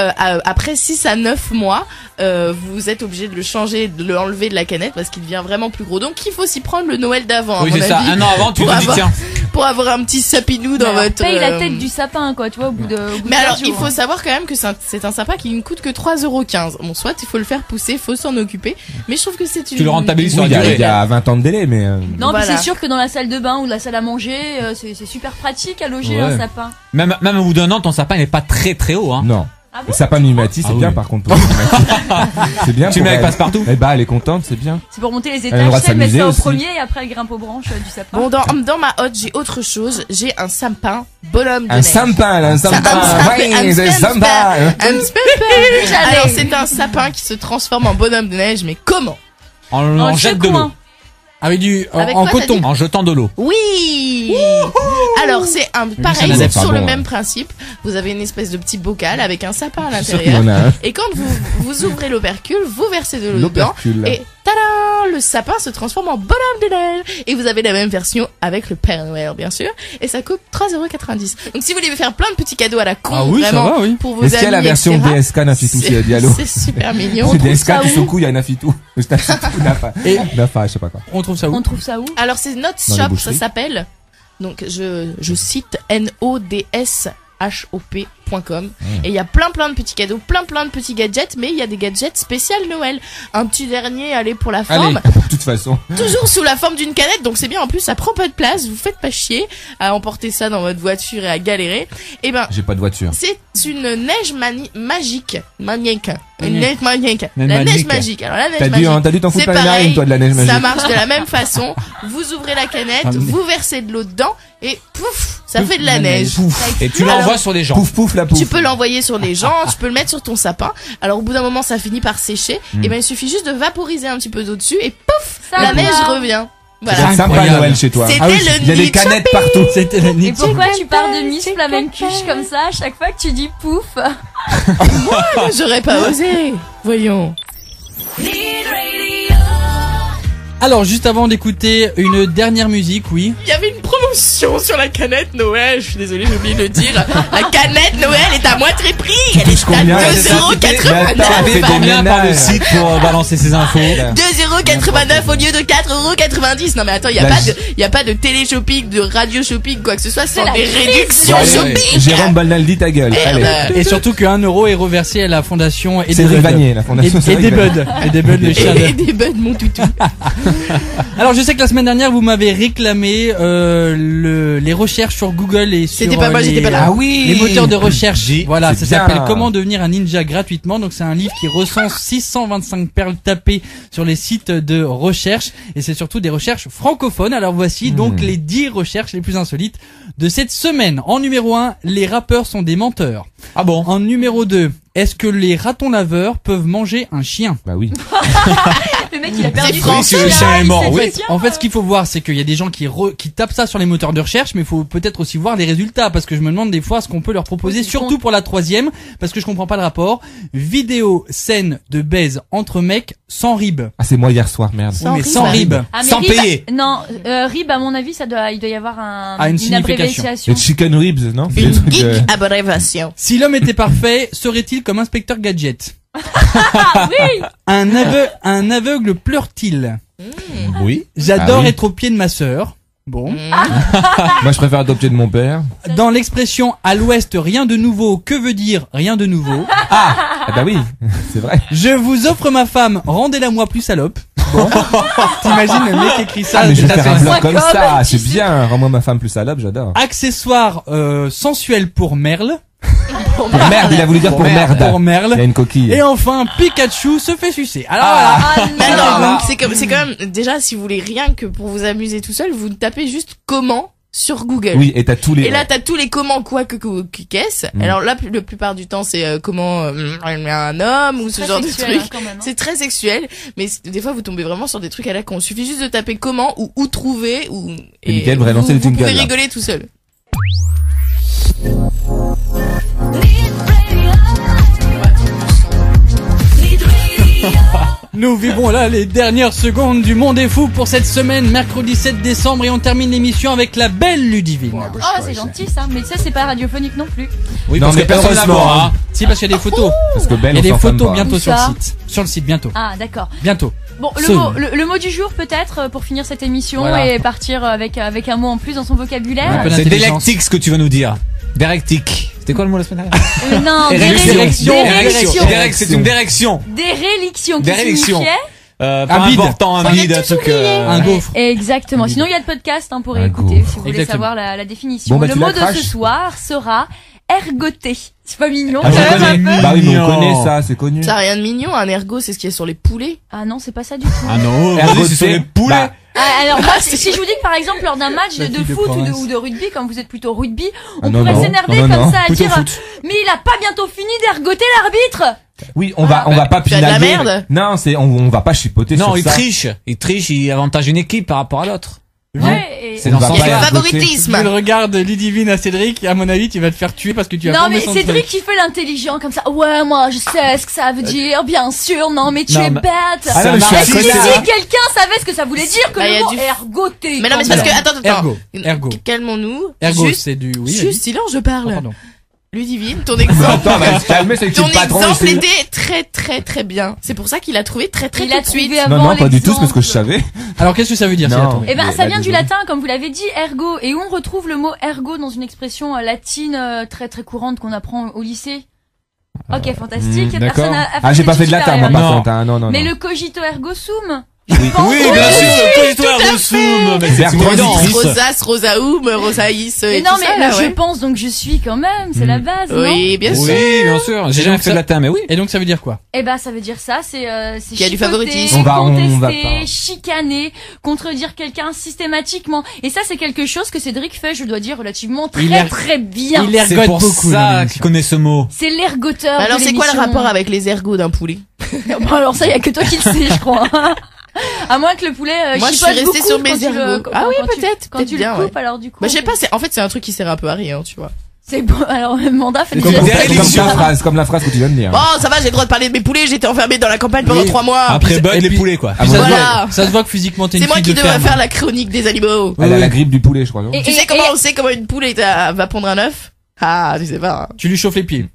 après 6 à 9 mois, vous êtes obligé de le changer, de le enlever de la canette parce qu'il devient vraiment plus gros. Donc il faut s'y prendre le Noël d'avant. Oui, à mon c'est ça. avis, Un an avant, tu pour te dis, avoir- tiens. pour avoir un petit sapinou dans Alors, votre. paye la tête du sapin, quoi, tu vois, au bout de. Mais alors, il faut savoir quand même que c'est un sapin qui ne coûte que 3,15 €. Bon, soit il faut le faire pousser, faut s'en occuper. Mais je trouve que c'est une. Tu le rentabilises sur Oui, la il y a- durée. il y a 20 ans de délai, mais Non, Voilà. mais c'est sûr que dans la salle de bain ou la salle à manger, c'est super pratique à loger Ouais. un sapin. Même au bout d'un an, ton sapin, il est pas très très haut, hein. non. Ah bon? Le sapin Mimati, c'est Ah bien oui. par contre. Pour Mimati. C'est bien. Tu pour mets avec elle. Passepartout. Eh bah, elle est contente, c'est bien. C'est pour monter les a le droit étages, de elle met s'amuser ça au aussi. premier et après elle grimpe aux branches du sapin. Bon, dans ma hotte, j'ai autre chose. J'ai un sapin bonhomme de Un neige. sapin, un sapin. Oui, c'est sympa. Un sapin. Alors, c'est un sapin qui se transforme en bonhomme de neige, mais comment? En jette de l'eau. secouant. Avec Avec en quoi, t'as coton. dit En jetant de l'eau. Oui. Alors c'est pareil, ça c'est n'est pas sur le bon, même hein. principe. Vous avez une espèce de petit bocal avec un sapin à Je suis sûr qu'il l'intérieur. y en a un. Et quand vous ouvrez l'opercule, vous versez de l'eau dedans. L'opercule. Et tada, le sapin se transforme en bonhomme de neige. Et vous avez la même version avec le Père Noël, bien sûr. Et ça coûte 3,90 €. Donc si vous voulez faire plein de petits cadeaux à la con, Ah oui, ça vraiment, va, oui. pour vos Est-ce amis, qu'il y a la version etc., DSK Nafitou, c'est Diallo? c'est super mignon. C'est trouve DSK, ça tu où son coup, il y a Nafitou. Nafa. Et- Nafa, je sais pas quoi. On trouve ça où? On trouve ça où? Alors c'est notre Dans les shop, ça boucheries. s'appelle. Donc je cite nodshop.com et il y a plein de petits cadeaux, plein de petits gadgets, mais il y a des gadgets spécial Noël. Un petit dernier, allez pour la forme, De toute façon. toujours sous la forme d'une canette, donc c'est bien en plus, ça prend pas de place, vous faites pas chier à emporter ça dans votre voiture et à galérer. Et ben J'ai pas de voiture. c'est une neige magique, maniaque. Une Maniaque. neige magique. Neige La neige magique. magique. Alors la neige T'as dû, magique. hein, t'as dû t'en foutre C'est plein les narines, pareil, toi, de la neige ça magique. marche de la même façon. Vous ouvrez la canette, Ah, mais- vous versez de l'eau dedans et pouf, ça Pouf, fait de la la neige. neige. Et tu Alors, l'envoies sur les gens. Pouf, pouf, la pouf. Tu peux l'envoyer sur les gens, tu peux le mettre sur ton sapin. Alors au bout d'un moment, ça finit par sécher. Et ben il suffit juste de vaporiser un petit peu d'eau dessus et pouf, Ça la va. neige revient. Ça va Voilà. être sympa Incroyable. Noël chez toi. C'était Ah oui, le Il y a des nid canettes partout. C'était la Et nuit. pourquoi tu pars de Miss Flamencuche comme ça à chaque fois que tu dis pouf? J'aurais pas osé. Voyons. Alors, juste avant d'écouter une dernière musique, oui. Il y avait une promotion sur la canette Noël. Je suis désolée, j'ai oublié de le dire. La canette Noël est à moitié prix. Elle touches est combien à Mais attends, 2,89 fais des Combien par le ménages. site pour balancer ces infos? 2,89 € au lieu de 4,90 €. Non mais attends, il y a La pas j- de y a pas de télé shopping, de radio shopping, quoi que ce soit, c'est la des crise. réductions Ouais, shopping. Jérôme Balnaldi, ta gueule. Allez. Merde. Et surtout que 1 € est reversé à la fondation et Cédric Vanier, la fondation et Cédric des Vanier. buds. Et des buds, le chien Et de- des buds, mon toutou. Alors, je sais que la semaine dernière, vous m'avez réclamé les recherches sur Google et sur C'était pas moi, les, j'étais pas là. Ah oui. les moteurs de recherche. Voilà, C'est ça s'appelle bien. Comment devenir un ninja gratuitement. Donc c'est un livre qui recense 625 perles tapées sur les sites de recherche et c'est surtout des recherches francophones. Alors voici donc les 10 recherches les plus insolites de cette semaine. En numéro 1, les rappeurs sont des menteurs. Ah bon? En numéro 2, est-ce que les ratons laveurs peuvent manger un chien? Bah oui. Le mec il a perdu C'est son français, chien, le chien est il mort, s'est oui. fait tiens. En fait, ce qu'il faut voir, c'est qu'il y a des gens qui tapent ça sur les moteurs de recherche, mais il faut peut-être aussi voir les résultats, parce que je me demande des fois ce qu'on peut leur proposer, Oui, surtout pour la 3e, parce que je comprends pas le rapport. Vidéo, scène de baise entre mecs sans rib. Ah, c'est moi hier soir, merde. Sans mais rib. sans rib. Ah, mais Sans rib, payer. Non, rib à mon avis il doit y avoir Une une signification. abréviation. Les chicken ribs, non? Une Des trucs, geek abréviation. Si l'homme était parfait, serait-il comme inspecteur gadget? Ah oui. Un aveugle pleure-t-il? Oui. J'adore Ah oui. être au pied de ma sœur. Bon. Moi, je préfère adopter de mon père. Dans l'expression à l'ouest, rien de nouveau, que veut dire rien de nouveau? Ah bah oui, c'est vrai. Je vous offre ma femme, rendez-la moi plus salope. Bon. T'imagines le mec écrit ça? Ah, mais je vais t'as faire fait un un blog comme com, ça, tu c'est bien. Rends-moi ma femme plus salope, j'adore. accessoire sensuel pour Merle. Pour merde, il a voulu dire pour merde. Pour Il y a Merle. une coquille. Et enfin, Pikachu se fait sucer. Alors Ah Mais non. non, c'est quand même, déjà, si vous voulez rien que pour vous amuser tout seul, vous tapez juste comment sur Google. Oui, et t'as tous les... Et là, t'as tous les comment, quoi, que qu'est-ce. Alors là, la plupart du temps, c'est comment un homme ou ce genre de truc. C'est très sexuel, mais des fois, vous tombez vraiment sur des trucs à la con. Il suffit juste de taper comment ou où trouver ou Et Mickaël devrait lancer le vous jingle, pouvez là. rigoler tout seul. Nous vivons là les dernières secondes du Monde est fou pour cette semaine, mercredi 7 décembre, et on termine l'émission avec la belle Ludivine. Oh, c'est gentil ça, mais ça c'est pas radiophonique non plus. Oui, Non, parce mais que personne n'a heureusement, voix, hein. Si, parce qu'il y a des photos. Parce que Ben, Il y a on des s'enflamme photos pas. bientôt Où sur le ça site. Sur le site, bientôt. Ah d'accord. Bientôt. Bon, Soon. le mot du jour peut-être pour finir cette émission Voilà. et partir avec un mot en plus dans son vocabulaire. Un peu C'est d'intelligence. délectique ce que tu vas nous dire. Dérectique. C'était quoi le mot la semaine dernière? Non, Érection. déréliction. C'est une dérection. Déréliction qui Déréliction. signifiait Pas Un bide. important, un On a bide, un tout truc. oublié. Un gaufre. Exactement. Sinon, il y a le podcast pour Un écouter gaufre. si vous voulez Exactement. savoir la définition. Bon, bah, le tu mot la de craches. ce soir sera ergoté. C'est pas mignon Ah, quand je même connais. un peu. Bah oui, mais on Mignon. connaît ça, c'est connu. Ça a rien de mignon. Un ergot, c'est ce qu'il y a sur les poulets. Ah non, c'est pas ça du tout. Ah non, Ergoté. c'est sur les poulets. Bah, Ah, alors moi, si je vous dis que par exemple lors d'un match La de fille de foot province. ou de rugby, comme vous êtes plutôt rugby, Ah on non, pourrait non. s'énerver Ah non, comme non. ça à Plutôt dire foot. mais il a pas bientôt fini d'ergoter l'arbitre. Oui, on va pas tu as de la pinailler. merde. Non, on va pas chipoter Non, sur il ça. triche. Il avantage une équipe par rapport à l'autre. Ouais. Et... C'est On dans va ce Il y a pas le sens-là. ergoter. favoritisme. Je le regarde Ludivine à Cédric, et à mon avis, tu vas te faire tuer parce que tu as Non formé mais son Cédric truc. qui fait l'intelligent comme ça. Ouais, moi je sais ce que ça veut dire, bien sûr. Non mais tu Non, es mais- bête. Ah non, mais je suis à Est-ce que côté, si là. quelqu'un savait ce que ça voulait dire que Bah, y a le mot du- ergoté Mais non, mais c'est quand parce que, même. attends. Ergo. Ergo. Calmons-nous. Ergo, Juste, c'est du... Oui, juste silence, je vas-y. parle. Oh, pardon. Ludivine, ton exemple. Attends, on va se calmer, c'est que Ton le patron exemple ici. était très très très bien. C'est pour ça qu'il a trouvé très Il tout a de suite. trouvé avant Non, non, pas du tout, l'exemple. c'est parce que je savais. Alors, qu'est-ce que ça veut dire, Non. si, attends. Eh ben, Mais ça là, vient du désolé. latin, comme vous l'avez dit, ergo, et où on retrouve le mot ergo dans une expression latine très très courante qu'on apprend au lycée. Ok, fantastique. D'accord. Personne a Ah, j'ai pas fait de latin, moi, supérieur. par Non. contre, hein. Non. Mais le cogito ergo sum. Oui, bien sûr, le histoire de Soum. Mais c'est Bertrand une évidence. Dietrich. Rosas, Rosaoum, Rosaïs Mais et non, tout mais ça, là, je ouais. pense donc je suis quand même, c'est la base, non? Oui, bien sûr. Oui, bien sûr. J'ai Et jamais donc fait de ça- latin, mais oui. Et donc, ça veut dire quoi? Eh ben, ça veut dire ça, c'est Qu'il y a du chipoter, favoritisme. On va contester, pas. chicaner, contredire quelqu'un systématiquement. Et ça, c'est quelque chose que Cédric fait, je dois dire, relativement très Il er- très bien. il C'est ergote pour beaucoup dans ça l'émission. qu'il connaît ce mot. C'est l'ergoteur. Alors, de c'est quoi le l'émission. rapport avec les ergots d'un poulet? Bon, alors ça, y a que toi qui le sais, je crois. À moins que le poulet Moi, je chipote suis restée beaucoup sur mes quand tu le- ergots. quand- Ah oui, quand tu- peut-être, Quand peut-être tu bien, le coupes, ouais. alors du coup. Bah, je sais pas, en fait, c'est un truc qui sert un peu à rien, tu vois. C'est bon, alors, Manda fait des Comme Déréliction. comme la phrase que tu viens de dire. Bon, ça va, j'ai le droit de parler de mes poulets, j'étais enfermé dans la campagne pendant Oui. 3 mois. Après puis- Bud, et les puis- poulets, quoi. Ah, Ça, bon, se Voilà. voit, ça se voit que physiquement t'es une C'est moi fille qui de devrais ferme. faire la chronique des animaux. Elle a Oui. la grippe du poulet, je crois, non? Et- Tu sais comment on sait comment une poule va pondre un œuf? Ah, tu sais pas. Tu lui chauffes les pieds.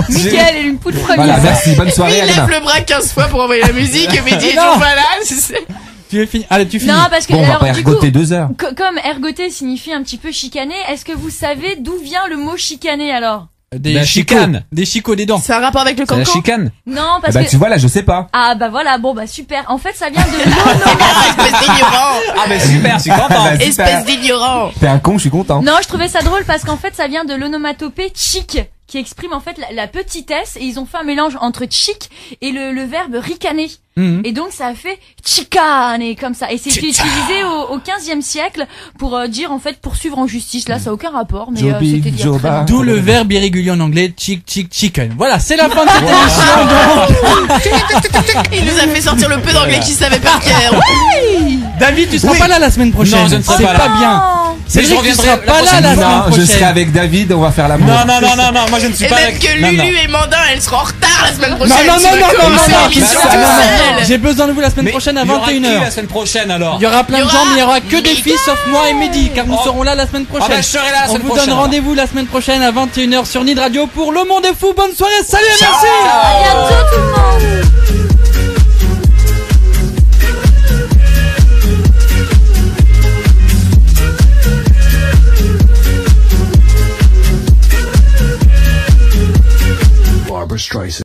Mickaël et une poule Voilà, première. merci, bonne soirée, Il Alena. lève le bras 15 fois pour envoyer la musique et Mehdi est Non. toujours pas là. c'est- Tu es fini. Allez, tu finis. Non, parce que, Bon, on va alors, pas du coup, ergoter 2 heures. comme ergoter signifie un petit peu chicaner, est-ce que vous savez d'où vient le mot chicaner alors? Des La chicots. chicane. Des chicots des dents. C'est un rapport avec le C'est la cancan? chicane. Non, Eh parce ben, que... tu vois, là, je sais pas. Ah bah voilà, bon bah super. En fait, ça vient de Espèce d'ignorant. Ah, mais super, je suis content. Bah, super. Espèce d'ignorant. T'es un con, je suis content. Non, je trouvais ça drôle parce qu'en fait, ça vient de l'onomatopée chic, qui exprime en fait la petitesse, et ils ont fait un mélange entre chic et le verbe ricaner. Mhm. Et donc ça a fait chicane comme ça. Et c'était utilisé au 15e siècle pour dire en fait poursuivre en justice. Là, ça a aucun rapport, mais Joby, c'était dit Joba. D'où le verbe irrégulier en anglais, chicken. Voilà, c'est la fin de cette émission. Il nous a fait sortir le peu d'anglais qu'il savait par cœur. David, tu seras Oui. pas là la semaine prochaine. Non, je ne serai C'est pas là. pas bien. Mais je Cédric, tu reviendrai seras la pas là prochaine la fois. semaine Non, je prochaine. serai avec David, on va faire l'amour. Non, moi je ne suis Et pas même avec. que Non, non. Lulu et Mandin, elles seront en retard la semaine Non, prochaine. non, Tu non, vas non, non, commencer non, l'émission non, toute non, seule. J'ai besoin de vous la semaine Mais prochaine à il y aura qui 21h. la semaine prochaine alors? Il y aura plein Il y de aura gens, mais il y aura que des Mickaël. filles sauf moi et Mehdi, car nous Oh. serons là la semaine prochaine. Ah bah, je serai là la On semaine vous prochaine, donne alors. rendez-vous la semaine prochaine à 21h sur Nid Radio pour Le Monde est Fou. Bonne soirée, salut et merci. À bientôt tout le monde. Barbara Streisand.